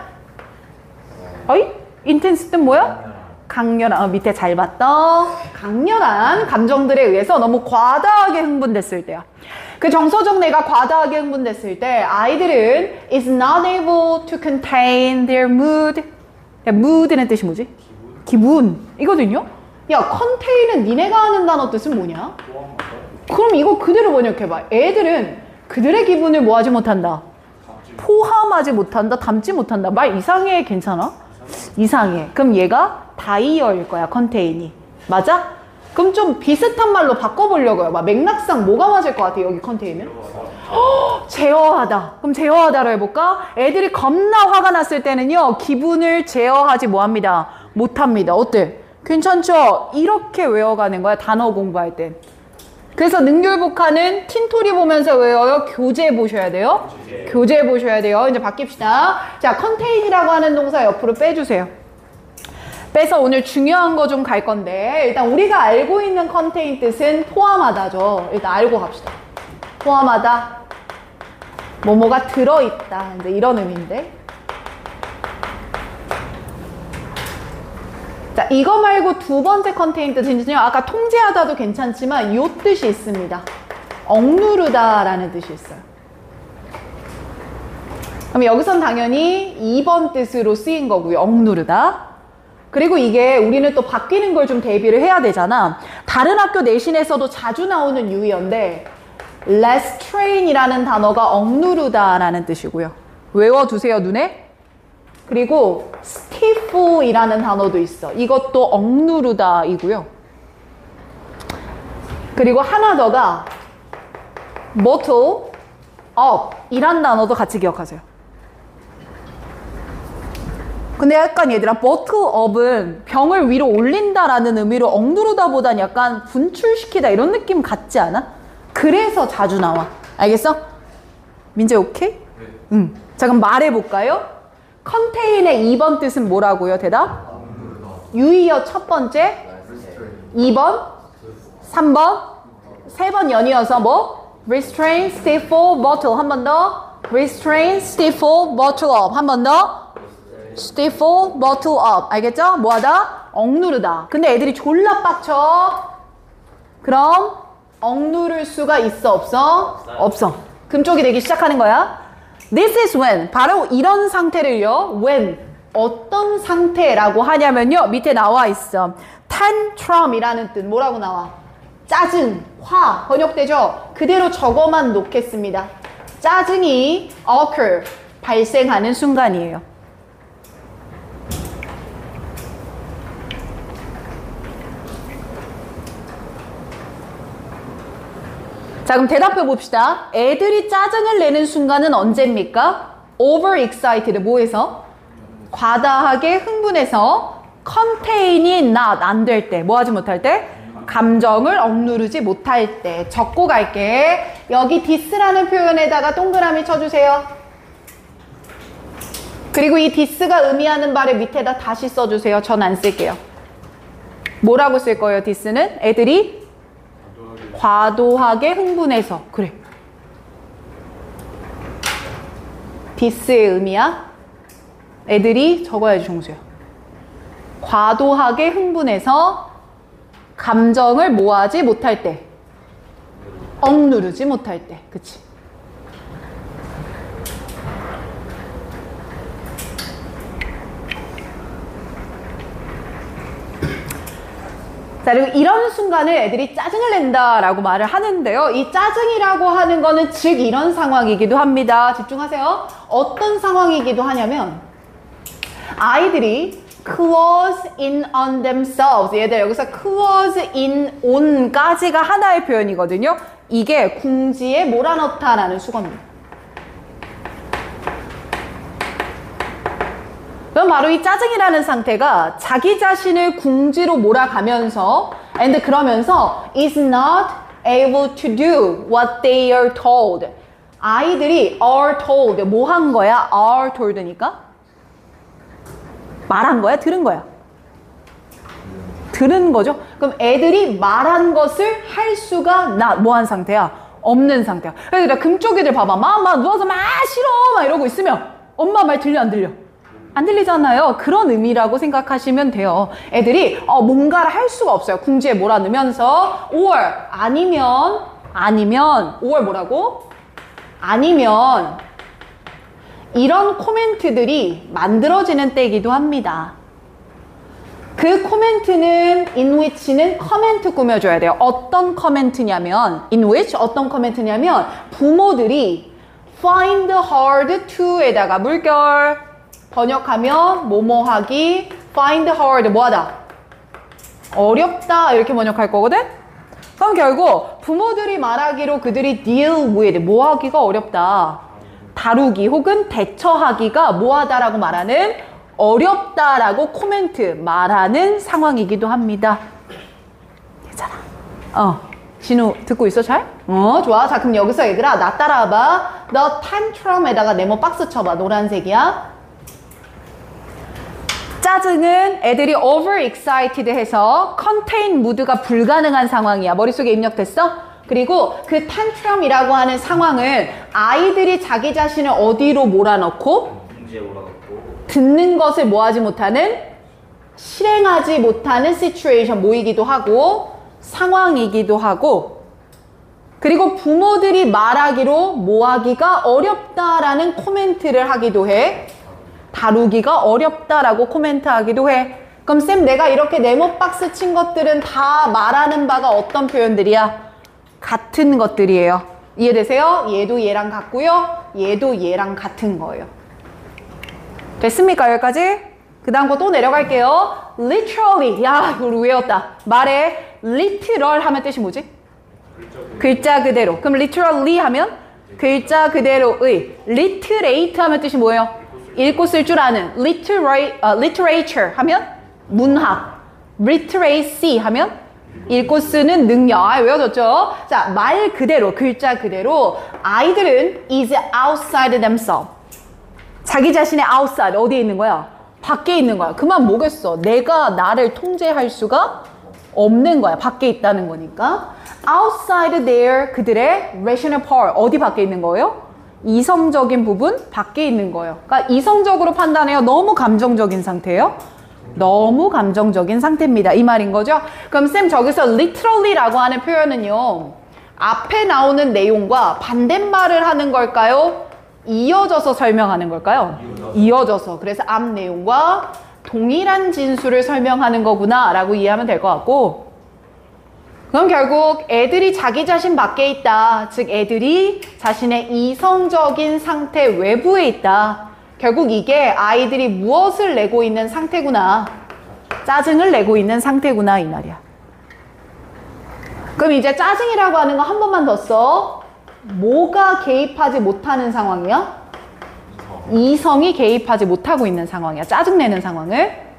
S1: 어이? intense 뜻 뭐야? 강렬한, 밑에 잘 봤다. 강렬한 감정들에 의해서 너무 과다하게 흥분됐을 때야. 그 정서적 뇌가 과다하게 흥분됐을 때 아이들은 is not able to contain their mood. 야, mood는 뜻이 뭐지? 기분. 이거든요? 야, contain은 니네가 아는 단어 뜻은 뭐냐? 그럼 이거 그대로 번역해봐. 애들은 그들의 기분을 뭐 하지 못한다? 포함하지 못한다, 담지 못한다. 말 이상해, 괜찮아? 이상해. 그럼 얘가 다이어일 거야, 컨테인이. 맞아? 그럼 좀 비슷한 말로 바꿔보려고요. 막 맥락상 뭐가 맞을 것 같아, 여기 컨테인은? 제어하다. 그럼 제어하다로 해볼까? 애들이 겁나 화가 났을 때는요, 기분을 제어하지 뭐합니다? 못합니다. 어때? 괜찮죠? 이렇게 외워가는 거야, 단어 공부할 때. 그래서 능률복화는 틴토리 보면서 외워요. 교재 보셔야 돼요. 교재 보셔야 돼요. 이제 바뀝시다. 자, 컨테인이라고 하는 동사 옆으로 빼주세요. 빼서 오늘 중요한 거 좀 갈 건데, 일단 우리가 알고 있는 컨테인 뜻은 포함하다죠. 일단 알고 갑시다. 포함하다. 뭐뭐가 들어있다. 이제 이런 의미인데. 자, 이거 말고 두 번째 컨테인 뜻은요, 아까 통제하다도 괜찮지만 요 뜻이 있습니다. 억누르다라는 뜻이 있어요. 그럼 여기선 당연히 2번 뜻으로 쓰인 거고요. 억누르다. 그리고 이게 우리는 또 바뀌는 걸 좀 대비를 해야 되잖아. 다른 학교 내신에서도 자주 나오는 유의어인데 restrain이라는 단어가 억누르다라는 뜻이고요. 외워두세요, 눈에. 그리고 stifle이라는 단어도 있어. 이것도 억누르다이고요. 그리고 하나 더가 bottle up 이란 단어도 같이 기억하세요. 근데 약간 얘들아, bottle up은 병을 위로 올린다라는 의미로 억누르다 보단 약간 분출시키다 이런 느낌 같지 않아? 그래서 자주 나와. 알겠어? 민재 오케이?
S3: 네.
S1: 응. 자, 그럼 말해볼까요? 컨테인의 2번 뜻은 뭐라고요? 대답? 유의어 첫 번째, 2번, 3번, 3번 연이어서 뭐? restrain, stifle, bottle. 한 번 더. restrain, stifle, bottle up. 한 번 더. stifle, bottle up. 알겠죠? 뭐하다? 억누르다. 근데 애들이 졸라 빡쳐. 그럼 억누를 수가 있어, 없어? 없어. 금쪽이 되기 시작하는 거야. This is when. 바로 이런 상태를요. when. 어떤 상태라고 하냐면요. 밑에 나와 있어. tantrum이라는 뜻. 뭐라고 나와? 짜증, 화. 번역되죠? 그대로 적어만 놓겠습니다. 짜증이 occur. 발생하는 순간이에요. 자, 그럼 대답해 봅시다. 애들이 짜증을 내는 순간은 언제입니까? overexcited, 뭐해서? 과다하게 흥분해서 contain이 not, 안 될 때, 뭐 하지 못할 때? 감정을 억누르지 못할 때. 적고 갈게. 여기 this라는 표현에다가 동그라미 쳐주세요. 그리고 이 this가 의미하는 바를 밑에다 다시 써주세요. 전 안 쓸게요. 뭐라고 쓸 거예요, this는? 애들이 과도하게 흥분해서. 그래. this의 의미야? 애들이 적어야지, 종수야. 과도하게 흥분해서 감정을 뭐하지 못할 때. 억누르지 못할 때. 그치? 자, 그리고 이런 순간을 애들이 짜증을 낸다라고 말을 하는데요. 이 짜증이라고 하는 거는 즉 이런 상황이기도 합니다. 집중하세요. 어떤 상황이기도 하냐면 아이들이 close in on themselves. 얘들 여기서 close in on까지가 하나의 표현이거든요. 이게 궁지에 몰아넣다라는 수거입니다. 그럼 바로 이 짜증이라는 상태가 자기 자신을 궁지로 몰아가면서 and 그러면서 is not able to do what they are told. 아이들이 are told 뭐 한 거야? are told니까 말한 거야? 들은 거야? 들은 거죠? 그럼 애들이 말한 것을 할 수가 뭐 한 상태야? 없는 상태야. 그래서 금쪽이들 봐봐. 막 누워서 막 싫어 막 이러고 있으면 엄마 말 들려 안 들려? 안 들리잖아요. 그런 의미라고 생각하시면 돼요. 애들이 뭔가를 할 수가 없어요. 궁지에 몰아넣으면서 or 아니면 or 뭐라고? 아니면 이런 코멘트들이 만들어지는 때이기도 합니다. 그 코멘트는 in which는 커멘트 꾸며줘야 돼요. 어떤 커멘트냐면 in which 어떤 커멘트냐면 부모들이 find hard to에다가 물결 번역하면 뭐뭐하기 find hard 뭐하다 어렵다 이렇게 번역할 거거든. 그럼 결국 부모들이 말하기로 그들이 deal with 뭐하기가 어렵다 다루기 혹은 대처하기가 뭐하다라고 말하는 어렵다라고 코멘트 말하는 상황이기도 합니다. 괜찮아. 진우 듣고 있어 잘? 좋아. 자 그럼 여기서 얘들아 나 따라와봐. 너 tantrum에다가 네모 박스 쳐봐. 노란색이야. 짜증은 애들이 overexcited 해서 contain mood가 불가능한 상황이야. 머릿속에 입력됐어? 그리고 그 tantrum이라고 하는 상황은 아이들이 자기 자신을 어디로 몰아넣고 듣는 것을 뭐하지 못하는 실행하지 못하는 situation 모이기도 하고 상황이기도 하고 그리고 부모들이 말하기로 뭐하기가 어렵다라는 코멘트를 하기도 해. 다루기가 어렵다라고 코멘트하기도 해. 그럼 쌤 내가 이렇게 네모 박스 친 것들은 다 말하는 바가 어떤 표현들이야? 같은 것들이에요. 이해되세요? 얘도 얘랑 같고요. 얘도 얘랑 같은 거예요. 됐습니까? 여기까지? 그 다음 거 또 내려갈게요. literally. 야 이거 외웠다. 말해 literal 하면 뜻이 뭐지? 글자 그대로. 그럼 literally 하면 글자 그대로의. literate 하면 뜻이 뭐예요? 읽고 쓸 줄 아는. literature 하면 문학. literacy 하면 읽고 쓰는 능력. 외워졌죠? 자, 말 그대로, 글자 그대로 아이들은 is outside themselves. 자기 자신의 outside 어디에 있는 거야? 밖에 있는 거야. 그만 뭐겠어. 내가 나를 통제할 수가 없는 거야. 밖에 있다는 거니까. outside their 그들의 rational power 어디 밖에 있는 거예요? 이성적인 부분 밖에 있는 거예요. 그러니까 이성적으로 판단해요. 너무 감정적인 상태예요. 너무 감정적인 상태입니다. 이 말인 거죠. 그럼 쌤 저기서 literally라고 하는 표현은요. 앞에 나오는 내용과 반대말을 하는 걸까요? 이어져서 설명하는 걸까요? 이어져서. 그래서 앞 내용과 동일한 진술을 설명하는 거구나 라고 이해하면 될 것 같고 그럼 결국 애들이 자기 자신 밖에 있다. 즉 애들이 자신의 이성적인 상태 외부에 있다. 결국 이게 아이들이 무엇을 내고 있는 상태구나. 짜증을 내고 있는 상태구나 이 말이야. 그럼 이제 짜증이라고 하는 거 한 번만 더 써. 뭐가 개입하지 못하는 상황이야? 이성이 개입하지 못하고 있는 상황이야. 짜증내는 상황을.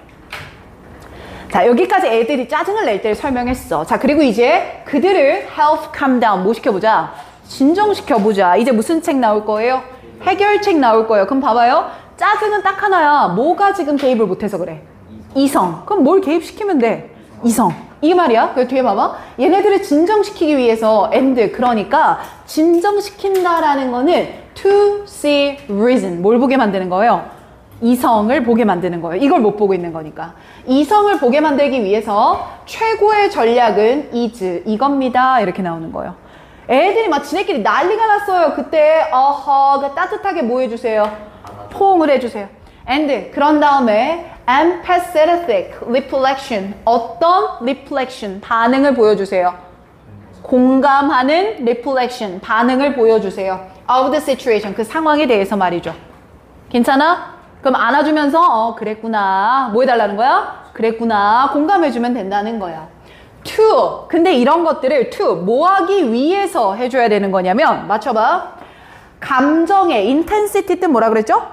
S1: 자, 여기까지 애들이 짜증을 낼 때를 설명했어. 자, 그리고 이제 그들을 help calm down. 뭐 시켜보자? 진정시켜보자. 이제 무슨 책 나올 거예요? 해결책 나올 거예요. 그럼 봐봐요. 짜증은 딱 하나야. 뭐가 지금 개입을 못해서 그래? 이성. 그럼 뭘 개입시키면 돼? 이성. 이게 말이야. 그 뒤에 봐봐. 얘네들을 진정시키기 위해서 and 그러니까 진정시킨다라는 거는 to see reason. 뭘 보게 만드는 거예요? 이성을 보게 만드는 거예요. 이걸 못 보고 있는 거니까. 이성을 보게 만들기 위해서 최고의 전략은 is 이겁니다. 이렇게 나오는 거예요. 애들이 막 지네끼리 난리가 났어요. 그때 따뜻하게 뭐 해주세요? 포옹을 해주세요. and 그런 다음에 empathetic reflection 어떤 reflection 반응을 보여주세요. 공감하는 reflection 반응을 보여주세요. of the situation 그 상황에 대해서 말이죠. 괜찮아? 그럼 안아주면서 그랬구나. 뭐 해달라는 거야? 그랬구나. 공감해주면 된다는 거야. to 근데 이런 것들을 to 뭐 하기 위해서 해줘야 되는 거냐면 맞춰봐. 감정의 intensity 뜻 뭐라 그랬죠?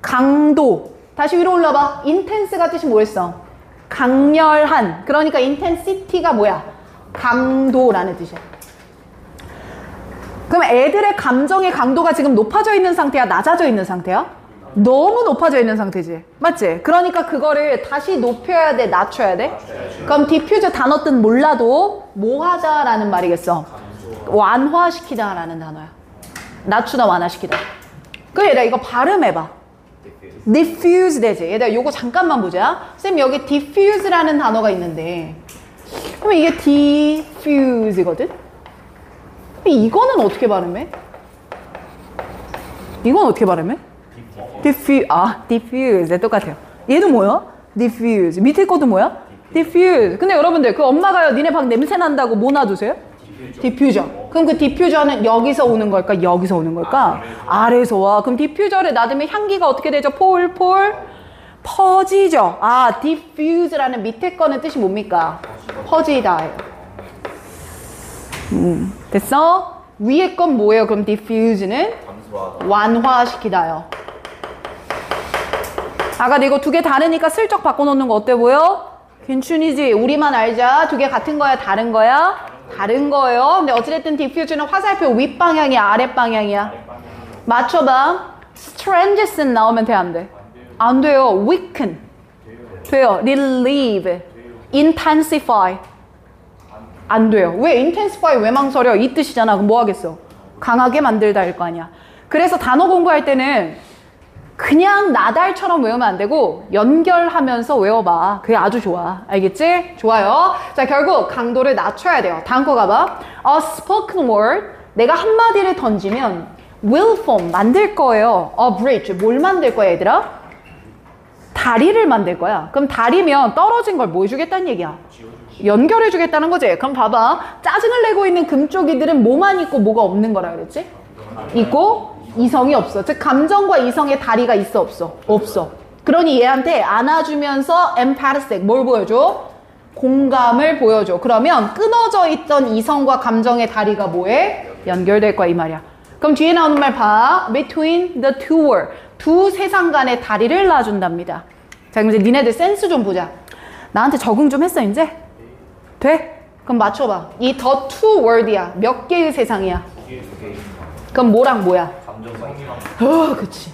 S1: 강도. 다시 위로 올라봐. intense가 뜻이 뭐였어? 강렬한. 그러니까 intensity가 뭐야? 강도라는 뜻이야. 그럼 애들의 감정의 강도가 지금 높아져 있는 상태야? 낮아져 있는 상태야? 너무 높아져 있는 상태지. 맞지? 그러니까 그거를 다시 높여야 돼? 낮춰야 돼? 그럼 diffuse 단어 뜻 몰라도 뭐 하자라는 말이겠어? 완화시키자라는 단어야. 낮추다 완화시키다. 그럼 얘들아 이거 발음해봐. diffuse 되지. 얘들아 요거 잠깐만 보자. 쌤 여기 diffuse라는 단어가 있는데 그럼 이게 diffuse거든? 이거는 어떻게 발음해? 이건 어떻게 발음해? diffuse 똑같아요. 얘도 뭐야? diffuse. 밑에 것도 뭐야? diffuse. 근데 여러분들 그 엄마가요 니네 방 냄새 난다고 뭐 놔두세요? diffuser. 그럼 그 diffuser는 여기서 오는 걸까? 여기서 오는 걸까? 아래에서 와. 그럼 diffuser를 놔두면 향기가 어떻게 되죠? 폴폴 퍼지죠. diffuse라는 밑에 거는 뜻이 뭡니까? 퍼지다예요. 됐어? 위에 건 뭐예요? 그럼 diffuse는 완화시키다요. 아까 이거 두 개 다르니까 슬쩍 바꿔놓는 거 어때 보여? 괜춘이지? 우리만 알자. 두 개 같은 거야? 다른 거야? 다른 거예요. 근데 어찌됐든 diffuse는 화살표 윗방향이야? 아랫방향이야? 맞춰봐. strengthen 나오면 돼? 안 돼? 안 돼요. weaken. 돼요. relieve. intensify. 안 돼요. 왜 intensify 왜 망설여? 이 뜻이잖아. 그럼 뭐 하겠어? 강하게 만들다일 거 아니야. 그래서 단어 공부할 때는 그냥 나달처럼 외우면 안 되고 연결하면서 외워봐. 그게 아주 좋아. 알겠지? 좋아요. 자, 결국 강도를 낮춰야 돼요. 다음 거 가봐. A spoken word. 내가 한마디를 던지면 will form. 만들 거예요. A bridge. 뭘 만들 거야, 얘들아? 다리를 만들 거야. 그럼 다리면 떨어진 걸 뭐 해주겠다는 얘기야? 연결해 주겠다는 거지. 그럼 봐봐. 짜증을 내고 있는 금쪽이들은 뭐만 있고 뭐가 없는 거라 그랬지? 있고 이성이 없어. 즉 감정과 이성의 다리가 있어 없어? 없어. 그러니 얘한테 안아주면서 empathetic 뭘 보여줘? 공감을 보여줘. 그러면 끊어져 있던 이성과 감정의 다리가 뭐해? 연결될 거야 이 말이야. 그럼 뒤에 나오는 말 봐. between the two world. 두 세상 간의 다리를 놔준답니다. 자 그럼 이제 니네들 센스 좀 보자. 나한테 적응 좀 했어 이제? 돼? 그럼 맞춰봐. 이 the two world이야. 몇 개의 세상이야? 그럼 뭐랑 뭐야? 그치.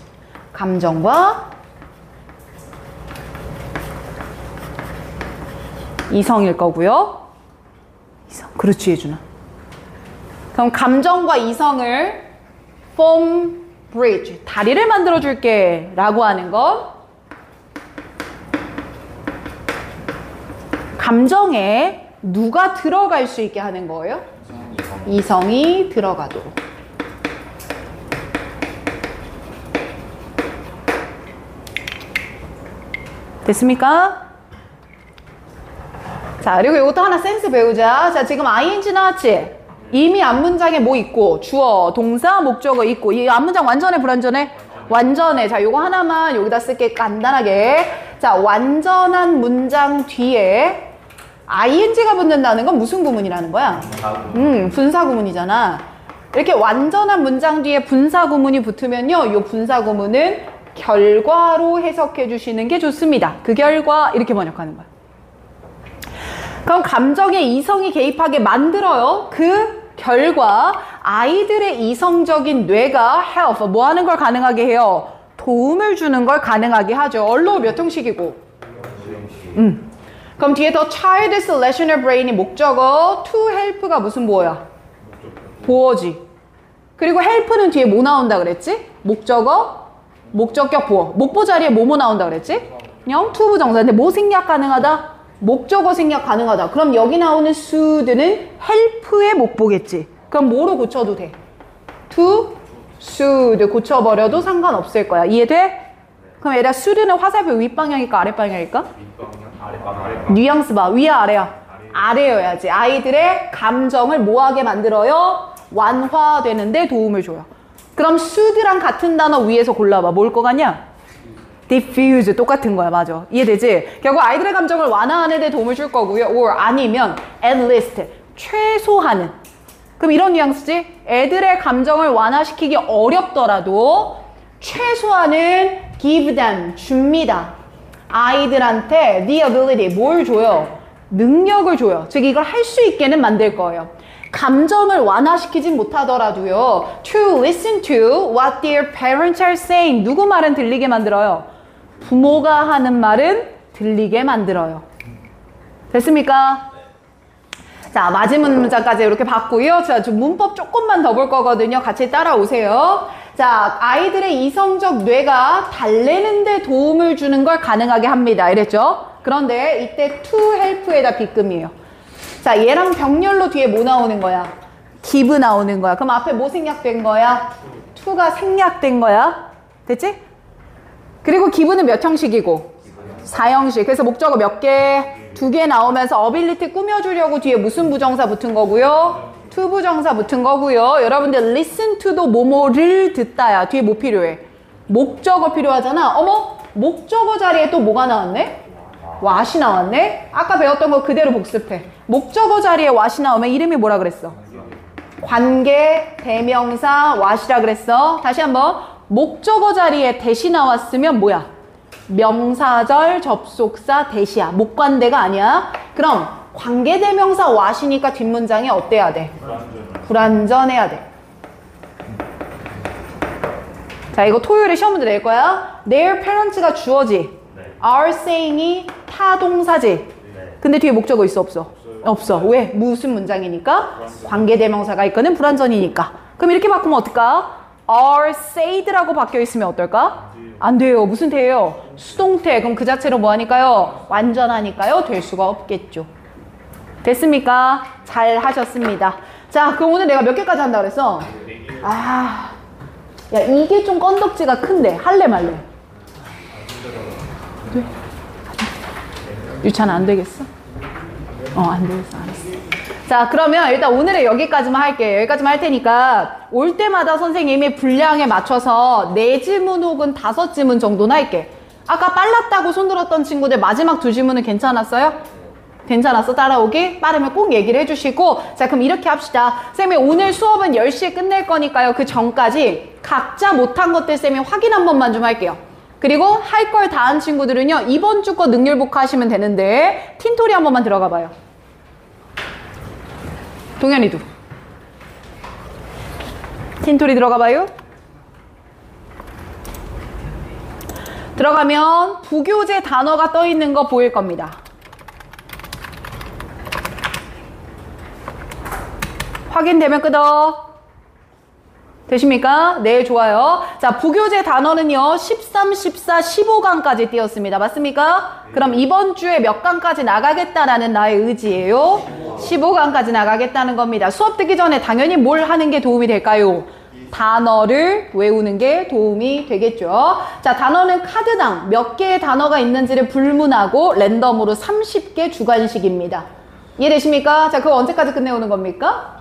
S1: 감정과 이성일 거고요. 이성. 그렇지, 예준아. 그럼 감정과 이성을 form bridge. 다리를 만들어 줄게. 라고 하는 건 감정에 누가 들어갈 수 있게 하는 거예요? 이성이 들어가도록. 됐습니까? 자, 그리고 이것도 하나 센스 배우자. 자, 지금 ing 나왔지? 이미 앞문장에 뭐 있고? 주어, 동사, 목적어 있고. 이 앞문장 완전해, 불완전해? 완전해. 자, 요거 하나만 여기다 쓸게 간단하게. 자, 완전한 문장 뒤에 ing가 붙는다는 건 무슨 구문이라는 거야? 분사 구문이잖아. 이렇게 완전한 문장 뒤에 분사 구문이 붙으면요, 이 분사 구문은 결과로 해석해 주시는 게 좋습니다. 그 결과 이렇게 번역하는 거야. 그럼 감정에 이성이 개입하게 만들어요. 그 결과 아이들의 이성적인 뇌가 help, 뭐 하는 걸 가능하게 해요? 도움을 주는 걸 가능하게 하죠. 얼로 몇 형식이고? 그럼 뒤에 더 child's rational brain이 목적어, to help가 무슨 보어야? 보어지. 그리고 help는 뒤에 뭐 나온다 그랬지? 목적어, 목적격 보어. 목보 자리에 뭐뭐 나온다 그랬지? 그냥 to 부정사인데 뭐 생략 가능하다? 목적어 생략 가능하다. 그럼 여기 나오는 should는 help의 목보겠지. 그럼 뭐로 고쳐도 돼? to, should 고쳐버려도 상관없을 거야. 이해돼? 그럼 얘들아 should는 화살표 윗방향일까 아랫방향일까?
S3: 아랫방.
S1: 뉘앙스 봐. 위야 아래야? 아래여야지. 아이들의 감정을 뭐하게 만들어요? 완화되는데 도움을 줘요. 그럼 should랑 같은 단어 위에서 골라봐. 뭘 거 같냐? diffuse 똑같은 거야. 맞아. 이해되지? 결국 아이들의 감정을 완화하는 데 도움을 줄 거고요. or 아니면 at least 최소한은. 그럼 이런 뉘앙스지? 애들의 감정을 완화시키기 어렵더라도 최소한은 give them 줍니다. 아이들한테 the ability 뭘 줘요? 능력을 줘요. 즉 이걸 할 수 있게는 만들 거예요. 감정을 완화시키진 못하더라도요. To listen to what their parents are saying. 누구 말은 들리게 만들어요? 부모가 하는 말은 들리게 만들어요. 됐습니까? 자, 마지막 문장까지 이렇게 봤고요. 자, 문법 조금만 더 볼 거거든요. 같이 따라오세요. 자, 아이들의 이성적 뇌가 달래는 데 도움을 주는 걸 가능하게 합니다. 이랬죠? 그런데 이때 to help에다 빗금이에요. 자, 얘랑 병렬로 뒤에 뭐 나오는 거야? give 나오는 거야. 그럼 앞에 뭐 생략된 거야? to가 생략된 거야. 됐지? 그리고 give는 몇 형식이고? 4형식. 그래서 목적어 몇 개? 2개 나오면서 ability 꾸며주려고 뒤에 무슨 부정사 붙은 거고요? to 부정사 붙은 거고요. 여러분들 listen to도 뭐뭐를 듣다야. 뒤에 뭐 필요해? 목적어 필요하잖아. 어머? 목적어 자리에 또 뭐가 나왔네? what이 나왔네? 아까 배웠던 거 그대로 복습해. 목적어 자리에 what이 나오면 이름이 뭐라 그랬어? 관계, 대명사, what이라 그랬어. 다시 한번. 목적어 자리에 대시 나왔으면 뭐야? 명사절, 접속사, 대시야. 목관대가 아니야. 그럼 관계대명사 what이니까 뒷문장이 어때야 돼? 불완전해야 돼. 자, 이거 토요일에 시험 문제 낼 거야. Their parents가 주어지. are saying이 타동사지. 근데 뒤에 목적어 있어 없어? 없어. 왜? 무슨 문장이니까? 관계대명사가 있거든 불완전이니까. 그럼 이렇게 바꾸면 어떨까? are said라고 바뀌어 있으면 어떨까? 안 돼요. 무슨 태예요? 수동태. 그럼 그 자체로 뭐 하니까요? 완전하니까요? 될 수가 없겠죠. 됐습니까? 잘 하셨습니다. 자, 그럼 오늘 내가 몇 개까지 한다 그랬어? 아, 야, 이게 좀 건덕지가 큰데. 할래 말래? 돼? 유찬아 안 되겠어? 안 되겠어. 알았어. 자, 그러면 일단 오늘은 여기까지만 할게요. 여기까지만 할 테니까 올 때마다 선생님이 분량에 맞춰서 4지문 혹은 5지문 정도는 할게. 아까 빨랐다고 손들었던 친구들 마지막 2지문은 괜찮았어요? 괜찮았어? 따라오기? 빠르면 꼭 얘기를 해주시고. 자, 그럼 이렇게 합시다. 쌤이 오늘 수업은 10시에 끝낼 거니까요. 그 전까지 각자 못한 것들 쌤이 확인 한 번만 좀 할게요. 그리고 할 걸 다 한 친구들은요. 이번 주 거 능률복화 하시면 되는데 틴토리 한 번만 들어가 봐요. 동현이도. 틴토리 들어가 봐요. 들어가면 부교재 단어가 떠 있는 거 보일 겁니다. 확인되면 끄덕. 되십니까? 네, 좋아요. 자, 부교재 단어는요, 13, 14, 15강까지 띄었습니다. 맞습니까? 그럼 이번 주에 몇 강까지 나가겠다라는 나의 의지예요? 15강까지 나가겠다는 겁니다. 수업 듣기 전에 당연히 뭘 하는 게 도움이 될까요? 단어를 외우는 게 도움이 되겠죠. 자, 단어는 카드당 몇 개의 단어가 있는지를 불문하고 랜덤으로 30개 주관식입니다. 이해되십니까? 자, 그거 언제까지 끝내오는 겁니까?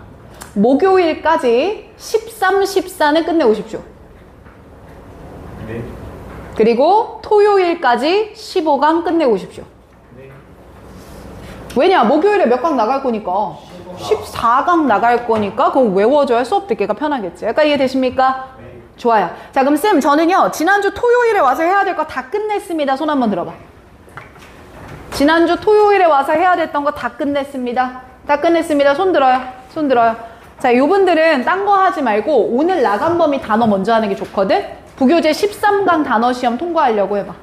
S1: 목요일까지 13, 14는 끝내오십시오.
S2: 네.
S1: 그리고 토요일까지 15강 끝내오십시오.
S2: 네.
S1: 왜냐? 목요일에 몇 강 나갈 거니까 14강 나갈 거니까 그거 외워줘야 수업 듣기가 편하겠지. 약간 이해되십니까? 좋아요. 자, 그럼 쌤 저는요 지난주 토요일에 와서 해야 될 거 다 끝냈습니다. 손 한번 들어봐. 지난주 토요일에 와서 해야 됐던 거 다 끝냈습니다. 다 끝냈습니다. 손 들어요. 손 들어요. 자, 요분들은 딴 거 하지 말고 오늘 나간 범위 단어 먼저 하는 게 좋거든. 부교재 13강 단어 시험 통과하려고 해봐.